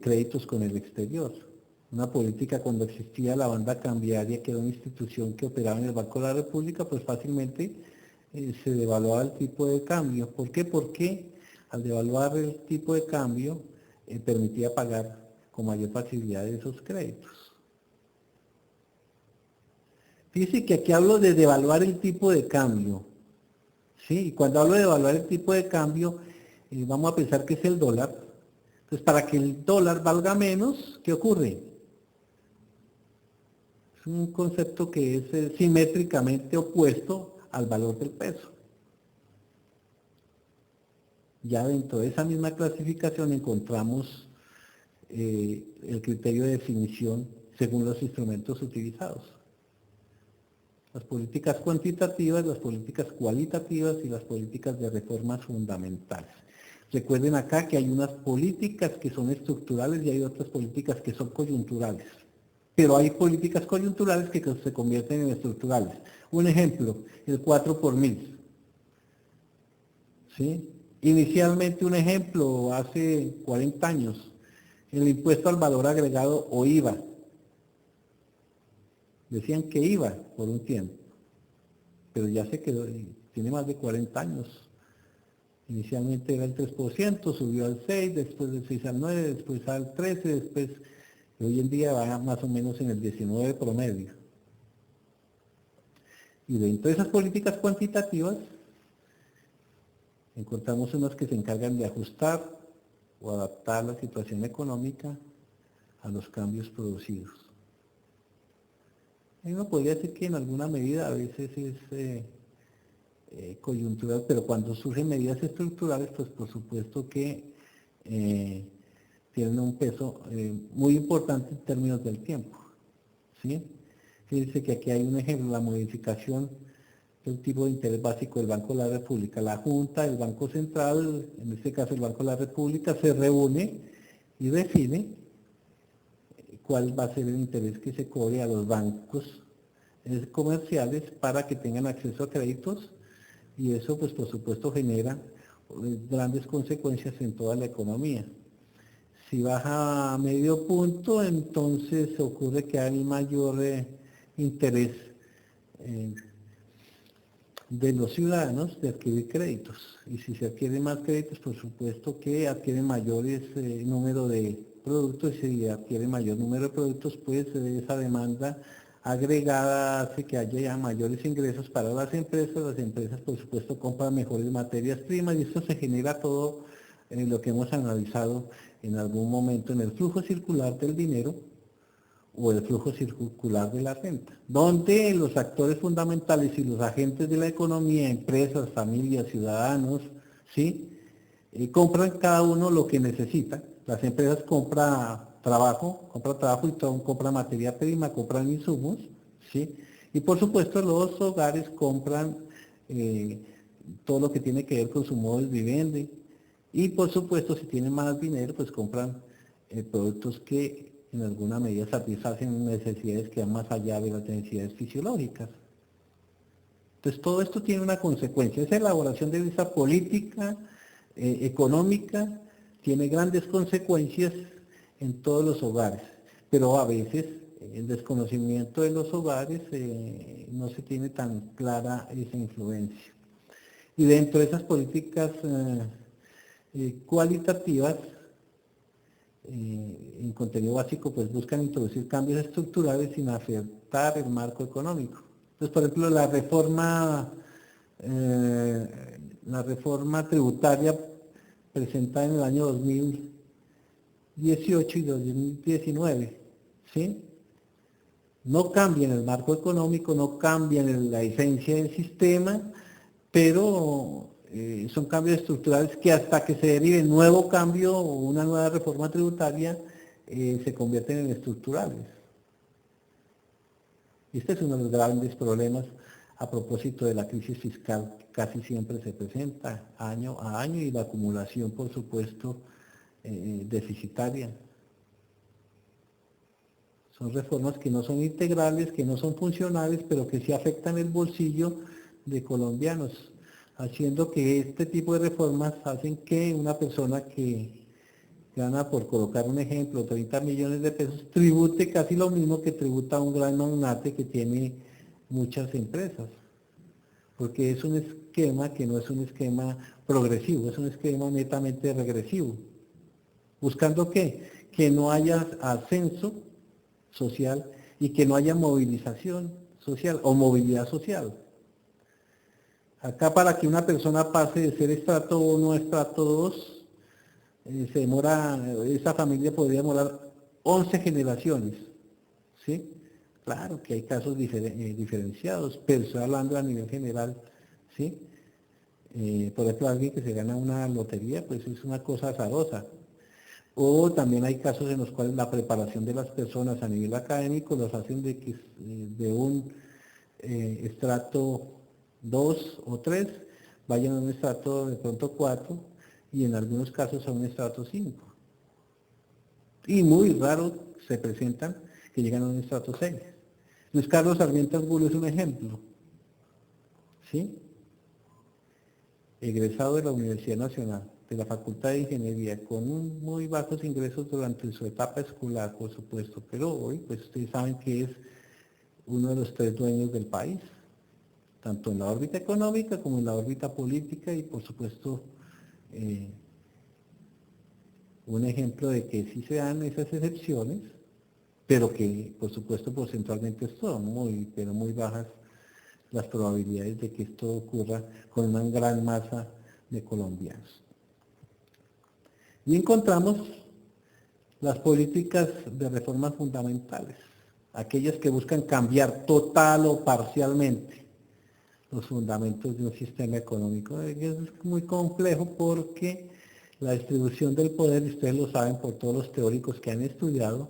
créditos con el exterior. Una política cuando existía la banda cambiaria, que era una institución que operaba en el Banco de la República, pues fácilmente se devaluaba el tipo de cambio. ¿Por qué? Porque al devaluar el tipo de cambio permitía pagar con mayor facilidad esos créditos. Fíjense que aquí hablo de devaluar el tipo de cambio, ¿sí? Y cuando hablo de devaluar el tipo de cambio, vamos a pensar que es el dólar. Entonces, para que el dólar valga menos, ¿qué ocurre? Es un concepto que es simétricamente opuesto al valor del peso. Ya dentro de esa misma clasificación encontramos el criterio de definición según los instrumentos utilizados. Las políticas cuantitativas, las políticas cualitativas y las políticas de reformas fundamentales. Recuerden acá que hay unas políticas que son estructurales y hay otras políticas que son coyunturales. Pero hay políticas coyunturales que se convierten en estructurales. Un ejemplo, el 4 por mil. ¿Sí? Inicialmente un ejemplo, hace 40 años, el impuesto al valor agregado o IVA. Decían que iba por un tiempo, pero ya se quedó, tiene más de 40 años. Inicialmente era el 3%, subió al 6%, después del 6 al 9%, después al 13%, después, hoy en día va más o menos en el 19% promedio. Y dentro de esas políticas cuantitativas, encontramos unas que se encargan de ajustar o adaptar la situación económica a los cambios producidos. Y uno podría decir que en alguna medida a veces es coyuntural, pero cuando surgen medidas estructurales, pues por supuesto que tienen un peso muy importante en términos del tiempo. ¿Sí? Fíjense que aquí hay un ejemplo, la modificación del tipo de interés básico del Banco de la República. La Junta del Banco Central, en este caso el Banco de la República, se reúne y define cuál va a ser el interés que se cobre a los bancos comerciales para que tengan acceso a créditos, y eso pues por supuesto genera grandes consecuencias en toda la economía. Si baja a medio punto, entonces ocurre que hay mayor interés eh, de los ciudadanos de adquirir créditos. Y si se adquieren más créditos, por supuesto que adquieren mayores número de productos, y si adquieren mayor número de productos, pues esa demanda agregada hace que haya ya mayores ingresos para las empresas por supuesto compran mejores materias primas y esto se genera todo en lo que hemos analizado en algún momento en el flujo circular del dinero o el flujo circular de la renta, donde los actores fundamentales y los agentes de la economía, empresas, familias, ciudadanos, ¿sí? Compran cada uno lo que necesita. Las empresas compran trabajo y compran materia prima, compran insumos, ¿sí? Y por supuesto los hogares compran todo lo que tiene que ver con su modo de vivienda. Y por supuesto si tienen más dinero, pues compran productos que en alguna medida satisfacen necesidades que van más allá de las necesidades fisiológicas. Entonces todo esto tiene una consecuencia, esa elaboración de esa política económica tiene grandes consecuencias en todos los hogares, pero a veces el desconocimiento de los hogares no se tiene tan clara esa influencia. Y dentro de esas políticas cualitativas, en contenido básico, pues buscan introducir cambios estructurales sin afectar el marco económico. Entonces, por ejemplo, la reforma tributaria presentada en el año 2018 y 2019, ¿sí? No cambian el marco económico, no cambian la esencia del sistema, pero son cambios estructurales que hasta que se derive un nuevo cambio o una nueva reforma tributaria se convierten en estructurales. Este es uno de los grandes problemas a propósito de la crisis fiscal que casi siempre se presenta año a año y la acumulación, por supuesto, deficitaria. Son reformas que no son integrales, que no son funcionales, pero que sí afectan el bolsillo de colombianos, haciendo que este tipo de reformas hacen que una persona que gana, por colocar un ejemplo, 30 millones de pesos, tribute casi lo mismo que tributa un gran magnate que tiene muchas empresas, porque es un esquema que no es un esquema progresivo, es un esquema netamente regresivo. ¿Buscando qué? Que no haya ascenso social y que no haya movilización social o movilidad social. Acá para que una persona pase de ser estrato 1 a estrato 2, se demora, esa familia podría demorar 11 generaciones, ¿sí? Claro que hay casos diferenciados, pero estoy hablando a nivel general, ¿sí? Por ejemplo, alguien que se gana una lotería, pues es una cosa azarosa. O también hay casos en los cuales la preparación de las personas a nivel académico los hacen de un estrato 2 o 3 vayan a un estrato de pronto 4 y en algunos casos a un estrato 5. Y muy raro se presentan que llegan a un estrato 6. Luis Carlos Sarmiento Angulo es un ejemplo, ¿sí? Egresado de la Universidad Nacional, de la Facultad de Ingeniería, con muy bajos ingresos durante su etapa escolar, por supuesto, pero hoy, pues ustedes saben que es uno de los 3 dueños del país, tanto en la órbita económica como en la órbita política y, por supuesto, un ejemplo de que sí se dan esas excepciones, pero que, por supuesto, porcentualmente son pero muy bajas las probabilidades de que esto ocurra con una gran masa de colombianos. Y encontramos las políticas de reformas fundamentales, aquellas que buscan cambiar total o parcialmente los fundamentos de un sistema económico. Es muy complejo porque la distribución del poder, y ustedes lo saben por todos los teóricos que han estudiado,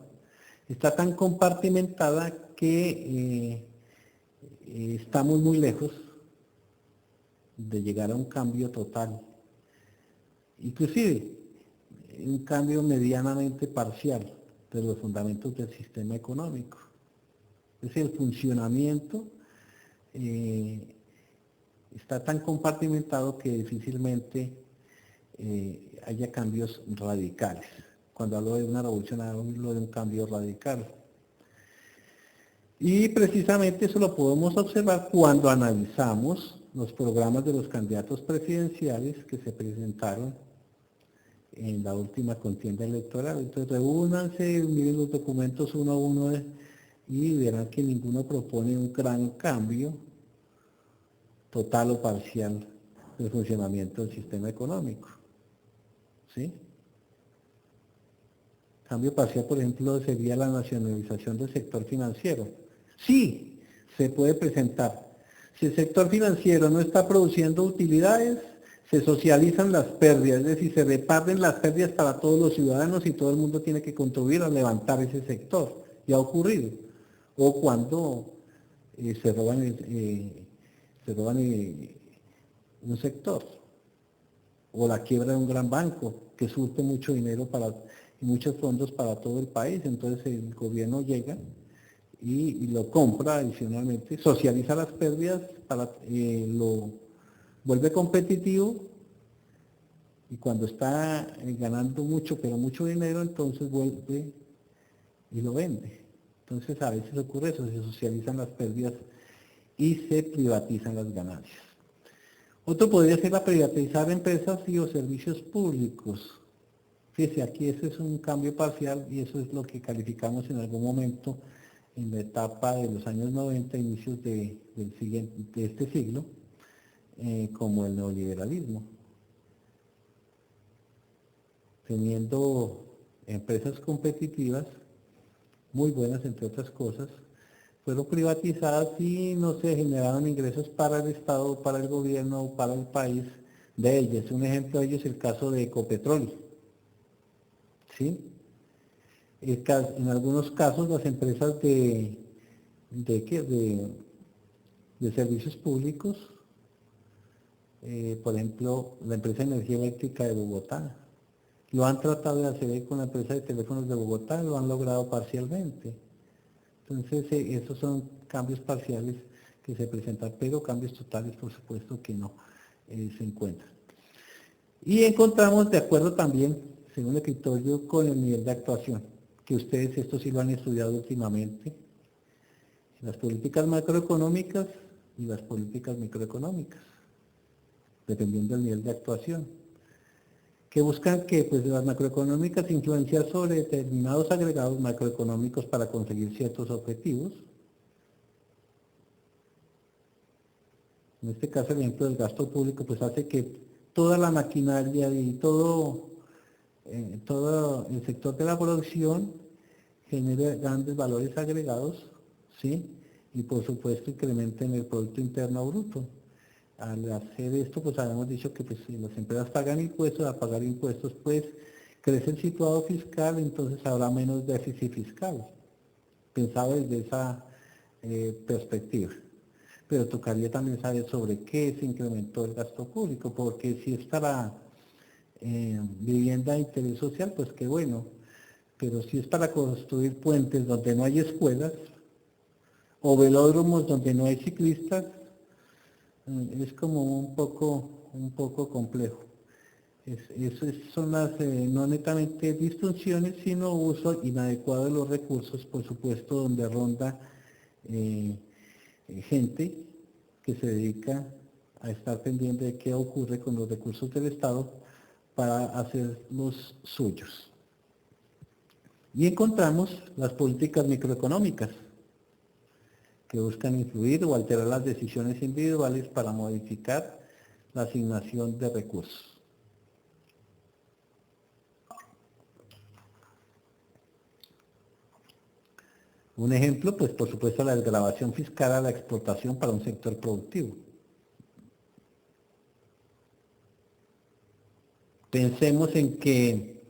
está tan compartimentada que estamos muy lejos de llegar a un cambio total. Inclusive, un cambio medianamente parcial de los fundamentos del sistema económico. Es decir, el funcionamiento está tan compartimentado que difícilmente haya cambios radicales. Cuando hablo de una revolución, hablo de un cambio radical. Y precisamente eso lo podemos observar cuando analizamos los programas de los candidatos presidenciales que se presentaron en la última contienda electoral. Entonces reúnanse, miren los documentos uno a uno y verán que ninguno propone un gran cambio total o parcial del funcionamiento del sistema económico. ¿Sí? Cambio parcial, por ejemplo, sería la nacionalización del sector financiero. Sí, se puede presentar. Si el sector financiero no está produciendo utilidades, se socializan las pérdidas, es decir, se reparten las pérdidas para todos los ciudadanos y todo el mundo tiene que contribuir a levantar ese sector. Ya ha ocurrido. O cuando se roban un sector, o la quiebra de un gran banco que surte mucho dinero y muchos fondos para todo el país, entonces el gobierno llega y lo compra adicionalmente, socializa las pérdidas, lo vuelve competitivo y cuando está ganando mucho, pero mucho dinero, entonces vuelve y lo vende. Entonces a veces ocurre eso, se socializan las pérdidas y se privatizan las ganancias. Otro podría ser la privatizar empresas y o servicios públicos. Fíjese, aquí ese es un cambio parcial y eso es lo que calificamos en algún momento en la etapa de los años 90, inicios de este siglo, como el neoliberalismo. Teniendo empresas competitivas, muy buenas entre otras cosas, fueron privatizadas y no se generaron ingresos para el Estado, para el gobierno o para el país de ellas. Un ejemplo de ello es el caso de Ecopetrol. ¿Sí? En algunos casos las empresas de servicios públicos, por ejemplo, la empresa de energía eléctrica de Bogotá, lo han tratado de hacer con la empresa de teléfonos de Bogotá, lo han logrado parcialmente. Entonces, esos son cambios parciales que se presentan, pero cambios totales, por supuesto, que no se encuentran. Y encontramos de acuerdo también, según el criterio, con el nivel de actuación, que ustedes esto sí lo han estudiado últimamente, las políticas macroeconómicas y las políticas microeconómicas, dependiendo del nivel de actuación, que buscan que pues, las macroeconómicas influenciar sobre determinados agregados macroeconómicos para conseguir ciertos objetivos. En este caso, el ejemplo del gasto público pues hace que toda la maquinaria y todo el sector de la producción genere grandes valores agregados, ¿sí? Y por supuesto incrementen el Producto Interno Bruto. Al hacer esto, pues habíamos dicho que pues, si las empresas pagan impuestos, al pagar impuestos, pues crece el situado fiscal, entonces habrá menos déficit fiscal, pensado desde esa perspectiva. Pero tocaría también saber sobre qué se incrementó el gasto público, porque si es para vivienda de interés social, pues qué bueno, pero si es para construir puentes donde no hay escuelas, o velódromos donde no hay ciclistas, es como un poco complejo. Esas son las no netamente disfunciones, sino uso inadecuado de los recursos, por supuesto, donde ronda gente que se dedica a estar pendiente de qué ocurre con los recursos del Estado para hacer los suyos. Y encontramos las políticas microeconómicas, que buscan influir o alterar las decisiones individuales para modificar la asignación de recursos. Un ejemplo, pues por supuesto, la desgravación fiscal a la exportación para un sector productivo. Pensemos en que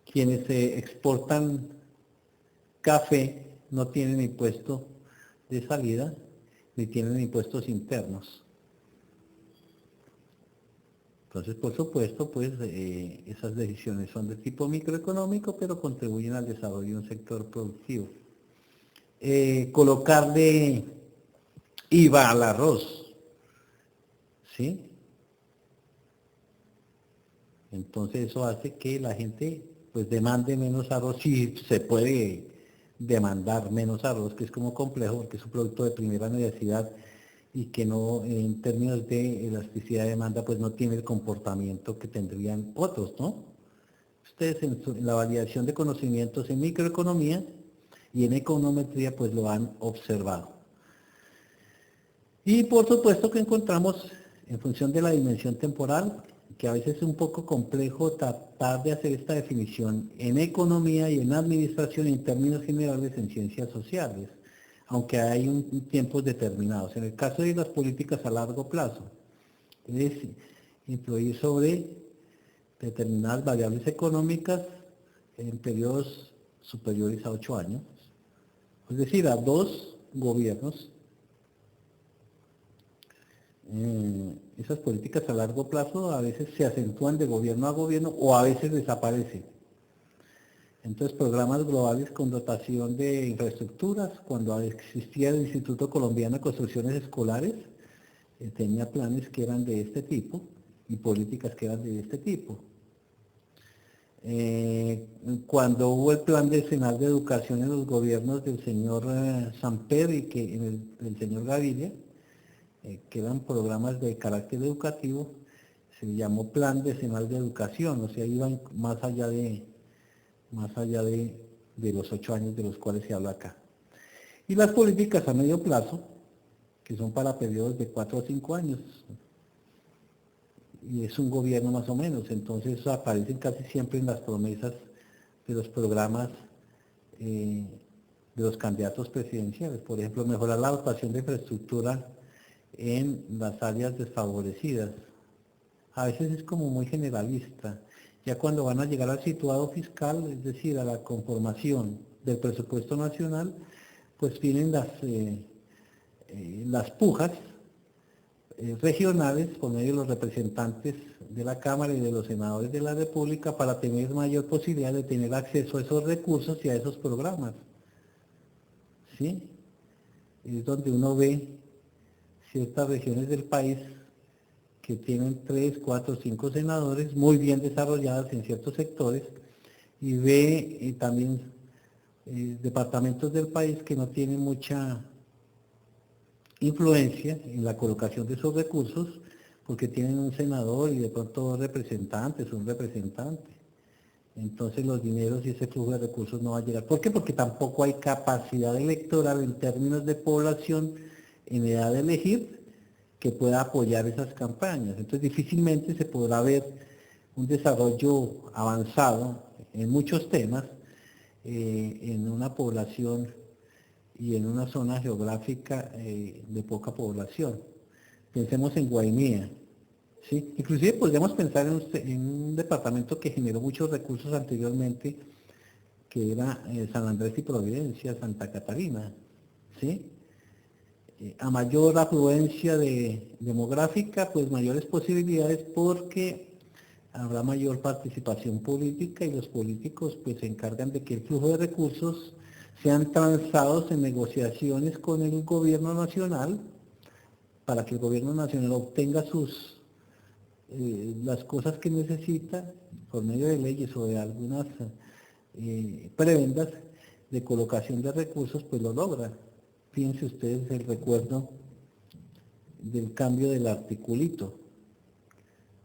quienes exportan café no tienen impuesto de salida ni tienen impuestos internos. Entonces, por supuesto, pues esas decisiones son de tipo microeconómico, pero contribuyen al desarrollo de un sector productivo. Colocarle IVA al arroz, ¿sí? Entonces eso hace que la gente pues demande menos arroz, si se puede demandar menos arroz, que es como complejo porque es un producto de primera necesidad y que no, en términos de elasticidad de demanda, pues no tiene el comportamiento que tendrían otros, ¿no? Ustedes en la validación de conocimientos en microeconomía y en econometría pues lo han observado. Y por supuesto que encontramos, en función de la dimensión temporal, que a veces es un poco complejo tratar de hacer esta definición en economía y en administración en términos generales en ciencias sociales, aunque hay tiempos determinados. En el caso de las políticas a largo plazo, es influir sobre determinadas variables económicas en periodos superiores a 8 años, es decir, a 2 gobiernos. Esas políticas a largo plazo a veces se acentúan de gobierno a gobierno o a veces desaparecen. Entonces, programas globales con dotación de infraestructuras, cuando existía el Instituto Colombiano de Construcciones Escolares, tenía planes que eran de este tipo y políticas que eran de este tipo. Cuando hubo el plan decenal de educación en los gobiernos del señor Samper y que en el señor Gaviria, que eran programas de carácter educativo, se llamó Plan Decenal de Educación, o sea, iban más allá de los 8 años de los cuales se habla acá. Y las políticas a medio plazo, que son para periodos de 4 o 5 años, y es un gobierno más o menos, entonces aparecen casi siempre en las promesas de los programas de los candidatos presidenciales. Por ejemplo, mejorar la dotación de infraestructura en las áreas desfavorecidas. A veces es como muy generalista. Ya cuando van a llegar al situado fiscal, es decir, a la conformación del presupuesto nacional, pues vienen las pujas regionales por medio de los representantes de la Cámara y de los senadores de la República para tener mayor posibilidad de tener acceso a esos recursos y a esos programas. ¿Sí? Es donde uno ve ciertas regiones del país que tienen 3, 4, 5 senadores muy bien desarrolladas en ciertos sectores y ve también departamentos del país que no tienen mucha influencia en la colocación de esos recursos porque tienen un senador y de pronto dos representantes, un representante. Entonces los dineros y ese flujo de recursos no va a llegar. ¿Por qué? Porque tampoco hay capacidad electoral en términos de población en edad de elegir que pueda apoyar esas campañas. Entonces difícilmente se podrá ver un desarrollo avanzado en muchos temas en una población y en una zona geográfica de poca población. Pensemos en Guainía, ¿sí? Inclusive podríamos pensar en un departamento que generó muchos recursos anteriormente, que era San Andrés y Providencia, Santa Catarina, ¿sí? A mayor afluencia demográfica, pues mayores posibilidades porque habrá mayor participación política y los políticos pues se encargan de que el flujo de recursos sean transados en negociaciones con el gobierno nacional para que el gobierno nacional obtenga las cosas que necesita por medio de leyes o de algunas prebendas de colocación de recursos, pues lo logra. Fíjense ustedes el recuerdo del cambio del articulito,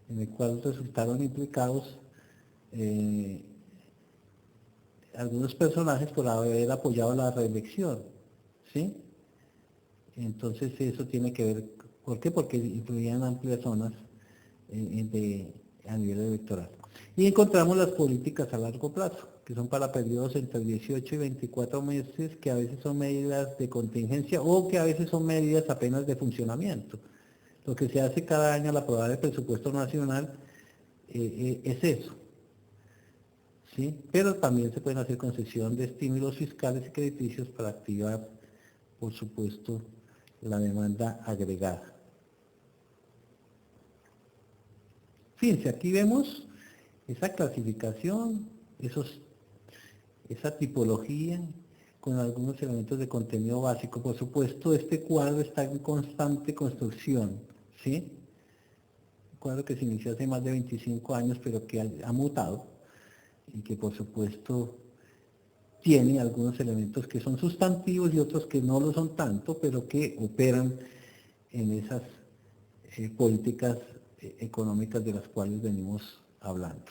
en el cual resultaron implicados algunos personajes por haber apoyado la reelección, ¿sí? Entonces eso tiene que ver, ¿por qué? Porque influían amplias zonas a nivel electoral. Y encontramos las políticas a largo plazo, que son para periodos entre 18 y 24 meses, que a veces son medidas de contingencia o que a veces son medidas apenas de funcionamiento. Lo que se hace cada año al aprobar el presupuesto nacional es eso, ¿sí? Pero también se pueden hacer concesión de estímulos fiscales y crediticios para activar, por supuesto, la demanda agregada. Fíjense, aquí vemos esa clasificación, esa tipología con algunos elementos de contenido básico. Por supuesto, este cuadro está en constante construcción, ¿sí? cuadro que se inició hace más de 25 años, pero que ha mutado y que por supuesto tiene algunos elementos que son sustantivos y otros que no lo son tanto, pero que operan en esas políticas económicas de las cuales venimos hablando.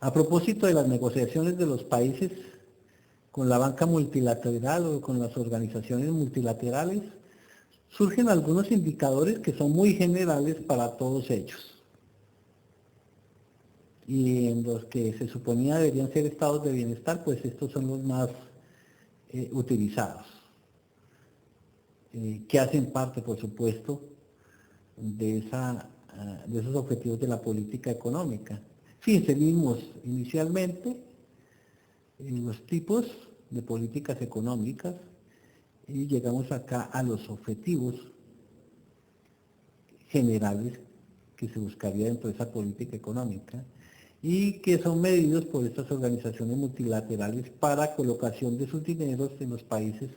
A propósito de las negociaciones de los países con la banca multilateral o con las organizaciones multilaterales, surgen algunos indicadores que son muy generales para todos ellos y en los que se suponía deberían ser estados de bienestar, pues estos son los más utilizados, que hacen parte, por supuesto, de esos objetivos de la política económica. Fíjense, vimos inicialmente los tipos de políticas económicas y llegamos acá a los objetivos generales que se buscaría dentro de esa política económica y que son medidos por estas organizaciones multilaterales para colocación de sus dineros en los países,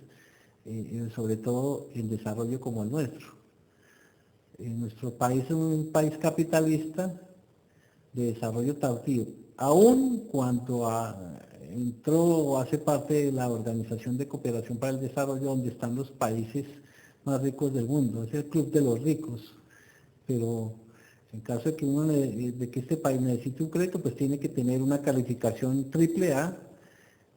sobre todo en desarrollo como el nuestro. Nuestro país es un país capitalista de desarrollo tardío, aun cuando entró o hace parte de la Organización de Cooperación para el Desarrollo, donde están los países más ricos del mundo, es el club de los ricos, pero en caso de que, de que este país necesite un crédito, pues tiene que tener una calificación AAA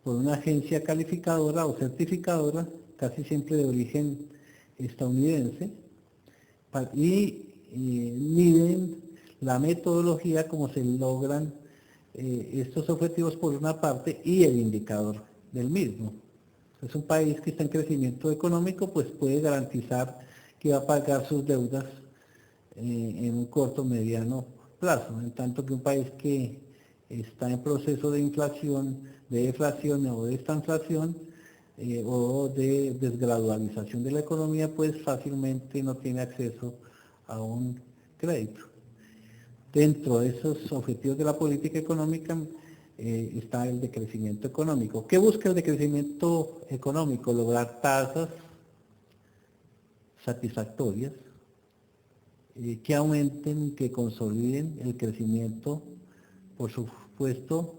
por una agencia calificadora o certificadora, casi siempre de origen estadounidense, y miden la metodología como se logran estos objetivos por una parte y el indicador del mismo. Es un país que está en crecimiento económico, pues puede garantizar que va a pagar sus deudas en un corto o mediano plazo, en tanto que un país que está en proceso de inflación, de deflación o de estanflación o de desgradualización de la economía, pues fácilmente no tiene acceso a un crédito. Dentro de esos objetivos de la política económica está el de crecimiento económico. ¿Qué busca el de crecimiento económico? Lograr tasas satisfactorias que aumenten, que consoliden el crecimiento, por supuesto,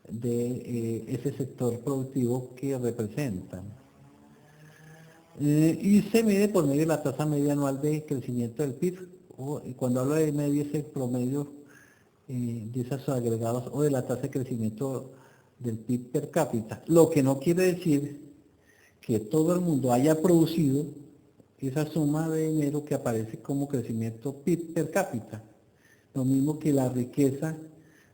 de ese sector productivo que representan. Y se mide por medio de la tasa media anual de crecimiento del PIB, y cuando hablo de medio es el promedio de esos agregados o de la tasa de crecimiento del PIB per cápita, lo que no quiere decir que todo el mundo haya producido esa suma de dinero que aparece como crecimiento PIB per cápita. Lo mismo que la riqueza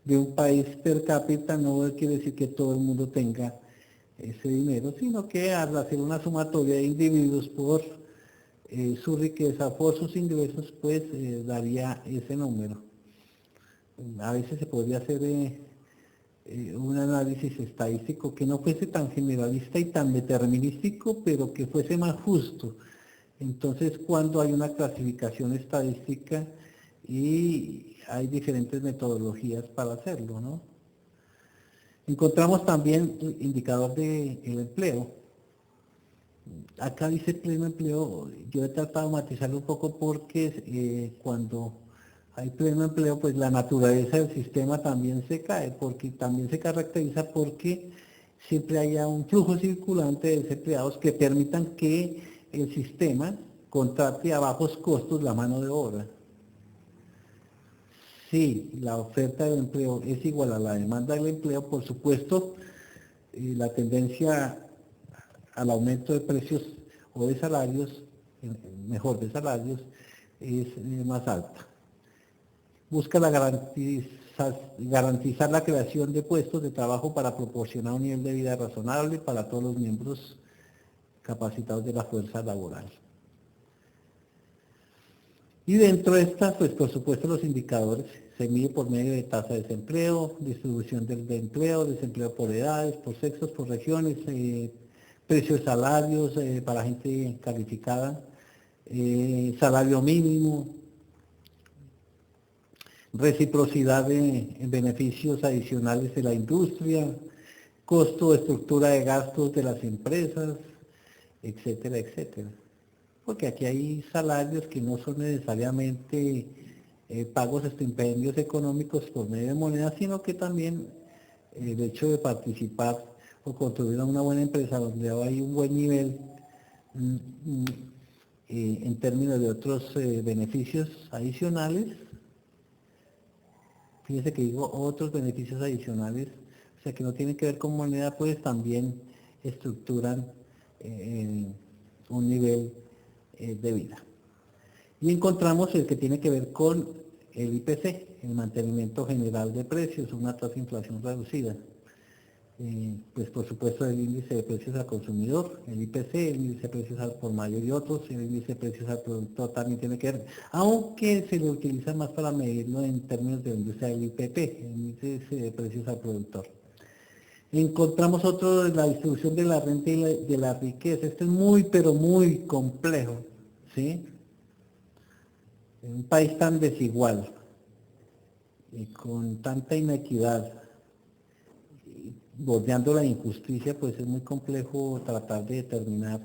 de un país per cápita no quiere decir que todo el mundo tenga ese dinero, sino que al hacer una sumatoria de individuos por su riqueza, por sus ingresos, pues daría ese número. A veces se podría hacer un análisis estadístico que no fuese tan generalista y tan determinístico, pero que fuese más justo. Entonces, cuando hay una clasificación estadística y hay diferentes metodologías para hacerlo, ¿no? Encontramos también el indicador del empleo. Acá dice pleno empleo, yo he tratado de matizarlo un poco porque cuando hay pleno empleo, pues la naturaleza del sistema también se cae, porque también se caracteriza porque siempre haya un flujo circulante de desempleados que permitan que el sistema contrate a bajos costos la mano de obra. Si la oferta de empleo es igual a la demanda del empleo, por supuesto, la tendencia al aumento de precios o de salarios, mejor de salarios, es más alta. Busca garantizar la creación de puestos de trabajo para proporcionar un nivel de vida razonable para todos los miembros capacitados de la fuerza laboral. Y dentro de estas, pues por supuesto los indicadores se mide por medio de tasa de desempleo, distribución del empleo, desempleo por edades, por sexos, por regiones, precios de salarios para gente calificada, salario mínimo, reciprocidad en beneficios adicionales de la industria, costo o estructura de gastos de las empresas, etcétera, etcétera. Porque aquí hay salarios que no son necesariamente pagos estipendios económicos por medio de moneda, sino que también el hecho de participar o contribuir a una buena empresa donde hay un buen nivel mm, mm, en términos de otros beneficios adicionales. Fíjense que digo otros beneficios adicionales, o sea que no tienen que ver con moneda, pues también estructuran un nivel de vida. Y encontramos el que tiene que ver con el IPC, el mantenimiento general de precios, una tasa de inflación reducida. Pues por supuesto el índice de precios al consumidor, el IPC, el índice de precios al por mayor y otros, el índice de precios al productor también tiene que ver, aunque se le utiliza más para medirlo en términos de industria del IPP, el índice de precios al productor. Encontramos otro de la distribución de la renta y de la riqueza. Esto es muy, pero muy complejo, ¿sí? En un país tan desigual y con tanta inequidad, bordeando la injusticia, pues es muy complejo tratar de determinar,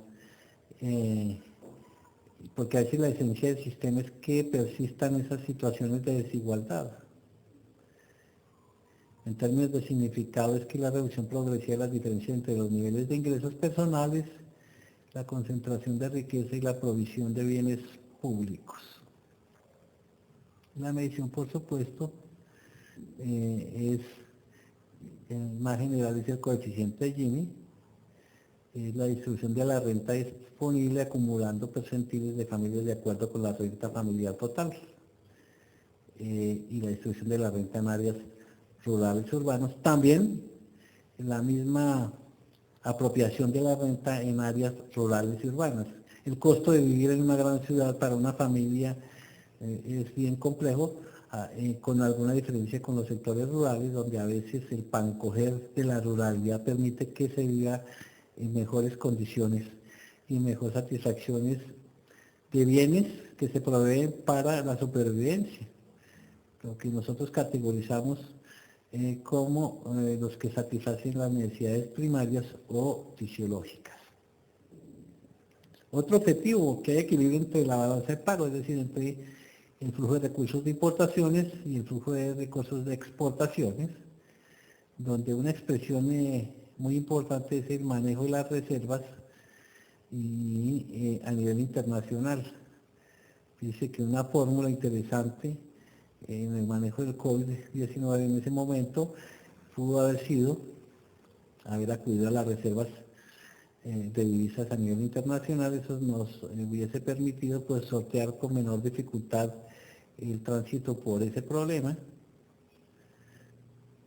porque a veces la esencia del sistema es que persistan esas situaciones de desigualdad. En términos de significado es que la reducción progresiva de las diferencias entre los niveles de ingresos personales, la concentración de riqueza y la provisión de bienes públicos. La medición, por supuesto, es más general, es el coeficiente de Gini, es la distribución de la renta disponible acumulando percentiles de familias de acuerdo con la renta familiar total, y la distribución de la renta en áreas rurales y urbanos. También la misma apropiación de la renta en áreas rurales y urbanas. El costo de vivir en una gran ciudad para una familia es bien complejo, con alguna diferencia con los sectores rurales, donde a veces el pancoger de la ruralidad permite que se viva en mejores condiciones y mejores satisfacciones de bienes que se proveen para la supervivencia, lo que nosotros categorizamos como los que satisfacen las necesidades primarias o fisiológicas. Otro objetivo, que hay equilibrio entre la balanza de pago, es decir, entre el flujo de recursos de importaciones y el flujo de recursos de exportaciones, donde una expresión muy importante es el manejo de las reservas y a nivel internacional. Dice que una fórmula interesante en el manejo del COVID-19 en ese momento pudo haber sido haber acudido a las reservas de divisas a nivel internacional. Eso nos hubiese permitido pues sortear con menor dificultad el tránsito por ese problema,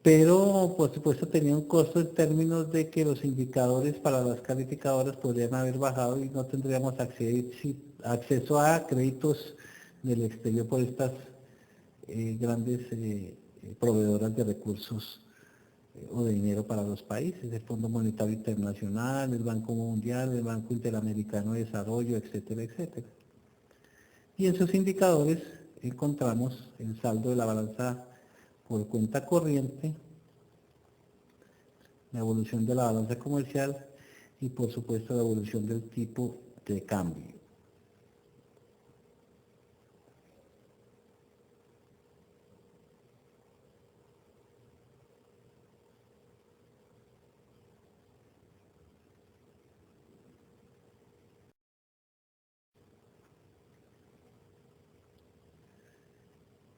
pero por supuesto tenía un costo en términos de que los indicadores para las calificadoras podrían haber bajado y no tendríamos acceso a créditos del exterior por estas grandes proveedoras de recursos o de dinero para los países, el Fondo Monetario Internacional, el Banco Mundial, el Banco Interamericano de Desarrollo, etcétera, etcétera. Y en esos indicadores encontramos el saldo de la balanza por cuenta corriente, la evolución de la balanza comercial y por supuesto la evolución del tipo de cambio.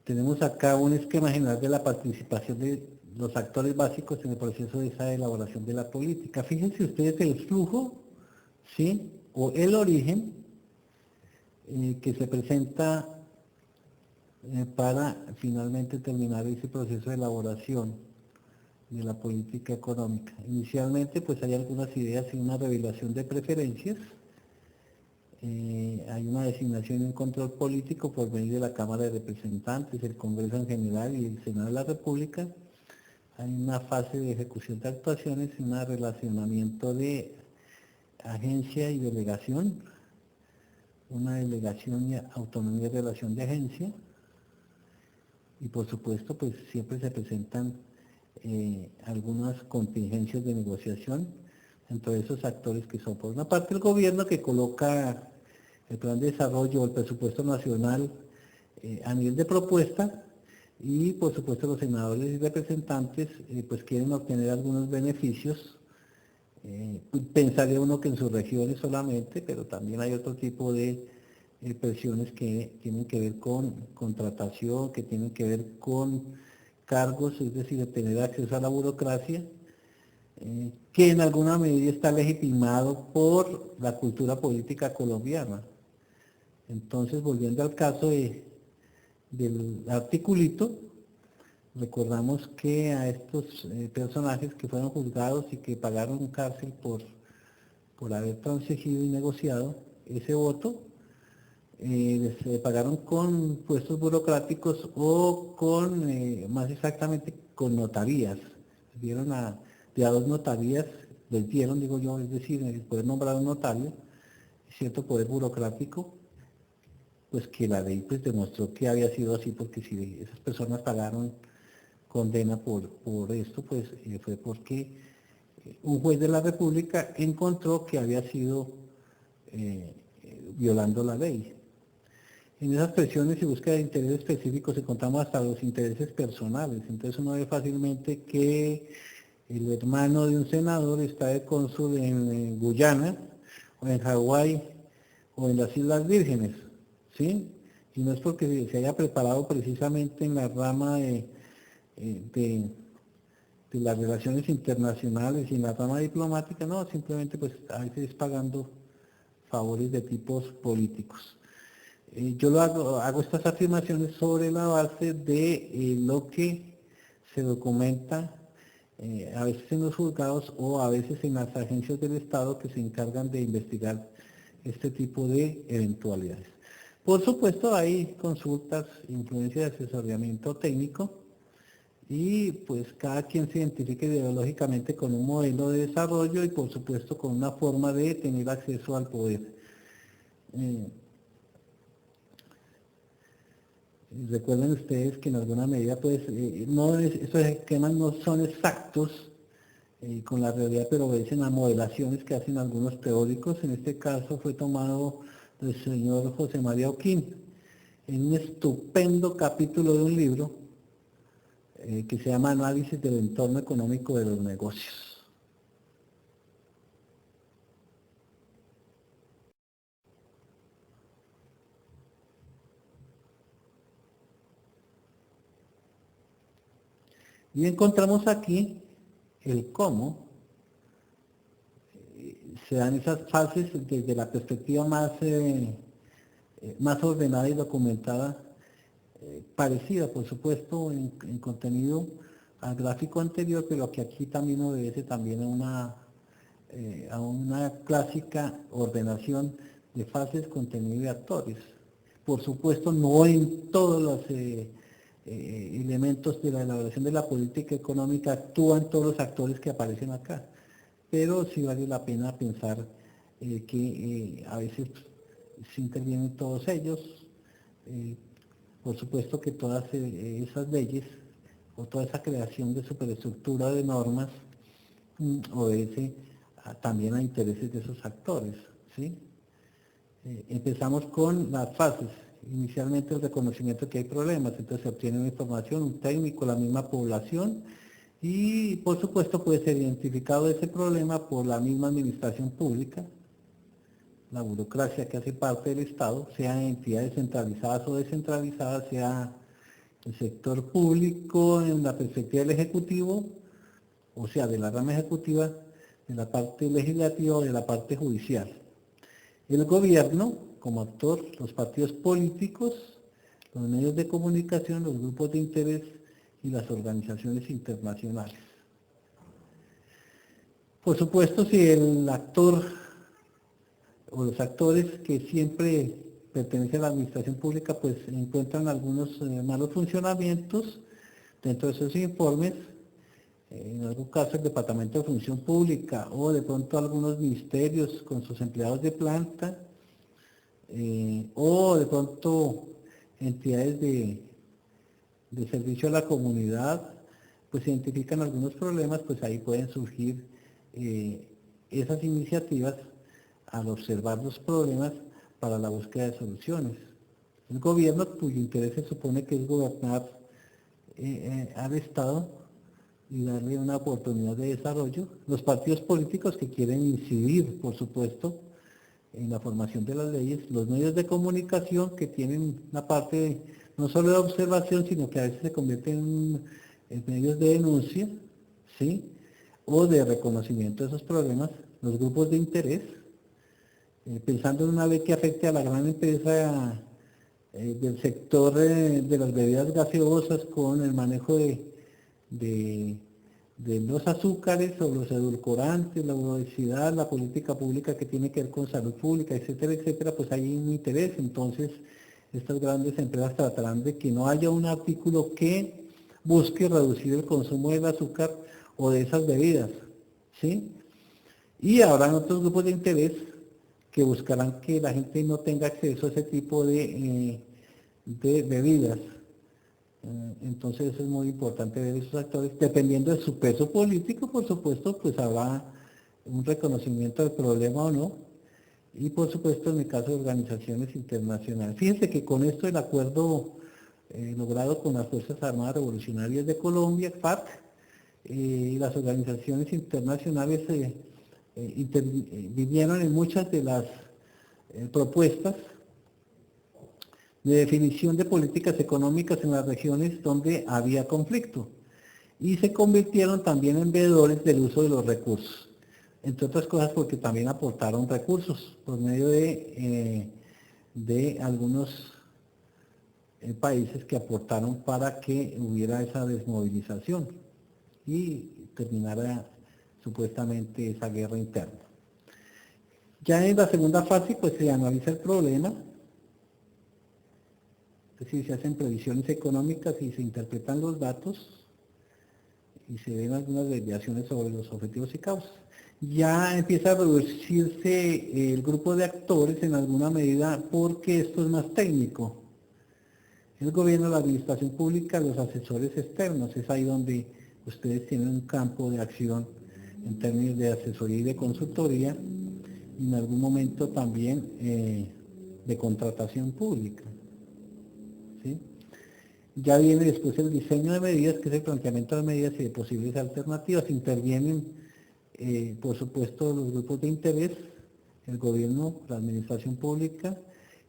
Tenemos acá un esquema general de la participación de los actores básicos en el proceso de esa elaboración de la política. Fíjense ustedes el flujo, ¿sí? O el origen que se presenta para finalmente terminar ese proceso de elaboración de la política económica. Inicialmente pues hay algunas ideas y una revelación de preferencias, hay una designación y un control político por medio de la Cámara de Representantes, el Congreso en general y el Senado de la República. Hay una fase de ejecución de actuaciones y un relacionamiento de agencia y delegación, una delegación y autonomía de relación de agencia, y por supuesto pues siempre se presentan algunas contingencias de negociación entre esos actores que son por una parte el gobierno que coloca el plan de desarrollo o el presupuesto nacional a nivel de propuesta y por supuesto los senadores y representantes pues quieren obtener algunos beneficios. Pensaría uno que en sus regiones solamente, pero también hay otro tipo de presiones que tienen que ver con contratación, que tienen que ver con cargos, es decir, de tener acceso a la burocracia, que en alguna medida está legitimado por la cultura política colombiana. Entonces, volviendo al caso del articulito, recordamos que a estos personajes que fueron juzgados y que pagaron cárcel por haber transigido y negociado ese voto, les pagaron con puestos burocráticos o con, más exactamente, con notarías. Dieron de a dos notarías, les dieron, digo yo, es decir, el poder nombrar un notario, cierto poder burocrático, pues que la ley pues demostró que había sido así, porque si esas personas pagaron condena por esto, pues fue porque un juez de la República encontró que había sido violando la ley. En esas presiones y búsqueda de intereses específicos encontramos hasta los intereses personales, entonces uno ve fácilmente que el hermano de un senador está de cónsul en Guyana, o en Hawái, o en las Islas Vírgenes, ¿sí? Y no es porque se haya preparado precisamente en la rama de las relaciones internacionales y en la rama diplomática, no, simplemente pues a veces pagando favores de tipos políticos. Yo hago estas afirmaciones sobre la base de lo que se documenta a veces en los juzgados o a veces en las agencias del Estado que se encargan de investigar este tipo de eventualidades. Por supuesto hay consultas, influencia de asesoramiento técnico y pues cada quien se identifique ideológicamente con un modelo de desarrollo y por supuesto con una forma de tener acceso al poder. Recuerden ustedes que en alguna medida pues estos esquemas no son exactos con la realidad, pero obedecen a modelaciones que hacen algunos teóricos. En este caso fue tomado del señor José María Oquín en un estupendo capítulo de un libro que se llama Análisis del entorno económico de los negocios. Y encontramos aquí el cómo se dan esas fases desde la perspectiva más ordenada y documentada, parecida por supuesto en contenido al gráfico anterior, pero que aquí también obedece también a una clásica ordenación de fases, contenido y actores. Por supuesto no en todos los elementos de la elaboración de la política económica actúan todos los actores que aparecen acá, pero sí vale la pena pensar que a veces sí intervienen todos ellos. eh, por supuesto que todas esas leyes o toda esa creación de superestructura de normas obedece también a intereses de esos actores, ¿sí? Empezamos con las fases. Inicialmente el reconocimiento de que hay problemas, entonces se obtiene una información, un técnico, la misma población, y por supuesto puede ser identificado ese problema por la misma administración pública, la burocracia que hace parte del Estado, sea entidades centralizadas o descentralizadas, sea el sector público en la perspectiva del Ejecutivo, o sea, de la rama ejecutiva, de la parte legislativa o de la parte judicial. El gobierno, como actor, los partidos políticos, los medios de comunicación, los grupos de interés y las organizaciones internacionales. Por supuesto, si el actor o los actores que siempre pertenecen a la administración pública pues encuentran algunos malos funcionamientos dentro de esos informes, en algún caso el Departamento de Función Pública o de pronto algunos ministerios con sus empleados de planta, o de pronto entidades de servicio a la comunidad, pues se identifican algunos problemas, pues ahí pueden surgir esas iniciativas al observar los problemas para la búsqueda de soluciones. El gobierno, cuyo interés se supone que es gobernar al Estado y darle una oportunidad de desarrollo, los partidos políticos que quieren incidir, por supuesto, en la formación de las leyes, los medios de comunicación que tienen una parte no solo de observación, sino que a veces se convierten en medios de denuncia, ¿sí? O de reconocimiento de esos problemas, los grupos de interés, pensando en una ley que afecte a la gran empresa del sector de las bebidas gaseosas con el manejo de, de los azúcares o los edulcorantes, la obesidad, la política pública que tiene que ver con salud pública, etcétera, etcétera, pues hay un interés. Entonces, estas grandes empresas tratarán de que no haya un artículo que busque reducir el consumo del azúcar o de esas bebidas, ¿sí? Y habrán otros grupos de interés que buscarán que la gente no tenga acceso a ese tipo de bebidas. Entonces es muy importante ver esos actores, dependiendo de su peso político, por supuesto, pues habrá un reconocimiento del problema o no, y por supuesto en el caso de organizaciones internacionales. Fíjense que con esto el acuerdo logrado con las Fuerzas Armadas Revolucionarias de Colombia, FARC, las organizaciones internacionales intervinieron en muchas de las propuestas de definición de políticas económicas en las regiones donde había conflicto y se convirtieron también en veedores del uso de los recursos, entre otras cosas porque también aportaron recursos por medio de algunos países que aportaron para que hubiera esa desmovilización y terminara supuestamente esa guerra interna. Ya en la segunda fase pues se analiza el problema, es decir, se hacen previsiones económicas y se interpretan los datos y se ven algunas desviaciones sobre los objetivos y causas. Ya empieza a reducirse el grupo de actores en alguna medida porque esto es más técnico. El gobierno, la administración pública, los asesores externos, es ahí donde ustedes tienen un campo de acción en términos de asesoría y de consultoría y en algún momento también de contratación pública, ¿sí? Ya viene después el diseño de medidas, que es el planteamiento de medidas y de posibles alternativas. Intervienen, por supuesto, los grupos de interés, el gobierno, la administración pública,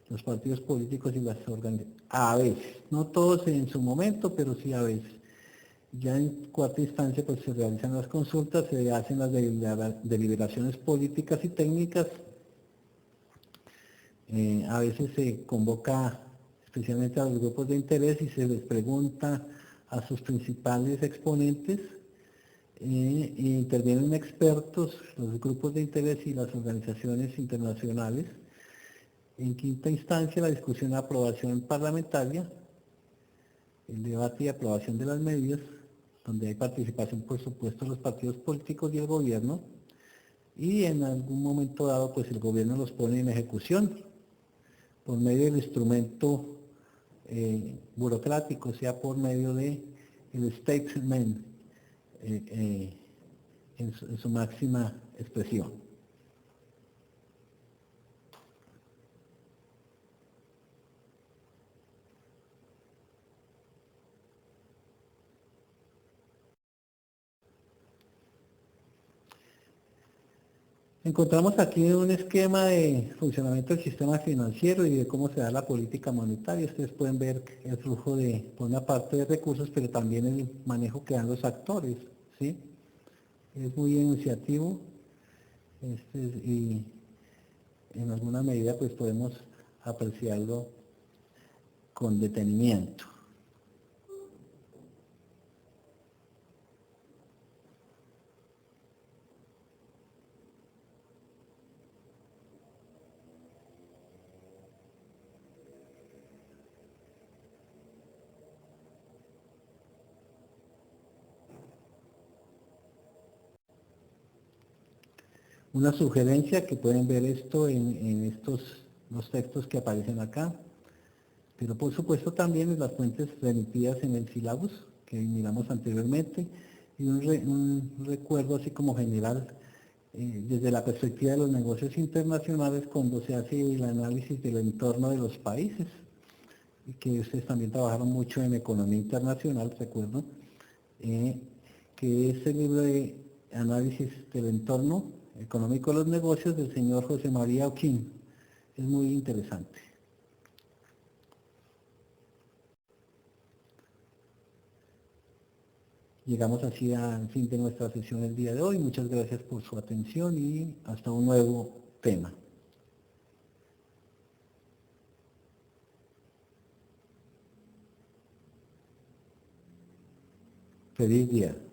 los partidos políticos y las organizaciones. A veces, no todos en su momento, pero sí a veces. Ya en cuarta instancia pues se realizan las consultas, se hacen las deliberaciones políticas y técnicas. A veces se convoca especialmente a los grupos de interés y se les pregunta a sus principales exponentes, intervienen expertos, los grupos de interés y las organizaciones internacionales. En quinta instancia, la discusión y aprobación parlamentaria, el debate y aprobación de las medidas, donde hay participación, por supuesto, de los partidos políticos y el gobierno, y en algún momento dado, pues el gobierno los pone en ejecución por medio del instrumento burocrático, sea por medio de el statement en su máxima expresión. Encontramos aquí un esquema de funcionamiento del sistema financiero y de cómo se da la política monetaria. Ustedes pueden ver el flujo de, por una parte, de recursos, pero también el manejo que dan los actores, ¿sí? Es muy enunciativo y en alguna medida pues podemos apreciarlo con detenimiento. Una sugerencia que pueden ver esto en estos los textos que aparecen acá. pero por supuesto también en las fuentes remitidas en el sílabus que miramos anteriormente, y un recuerdo así como general desde la perspectiva de los negocios internacionales cuando se hace el análisis del entorno de los países, y que ustedes también trabajaron mucho en economía internacional, recuerdo, eh, que es el libro de análisis del entorno económico de los negocios del señor José María Oquín. Es muy interesante. Llegamos así al fin de nuestra sesión el día de hoy. Muchas gracias por su atención y hasta un nuevo tema. Feliz día.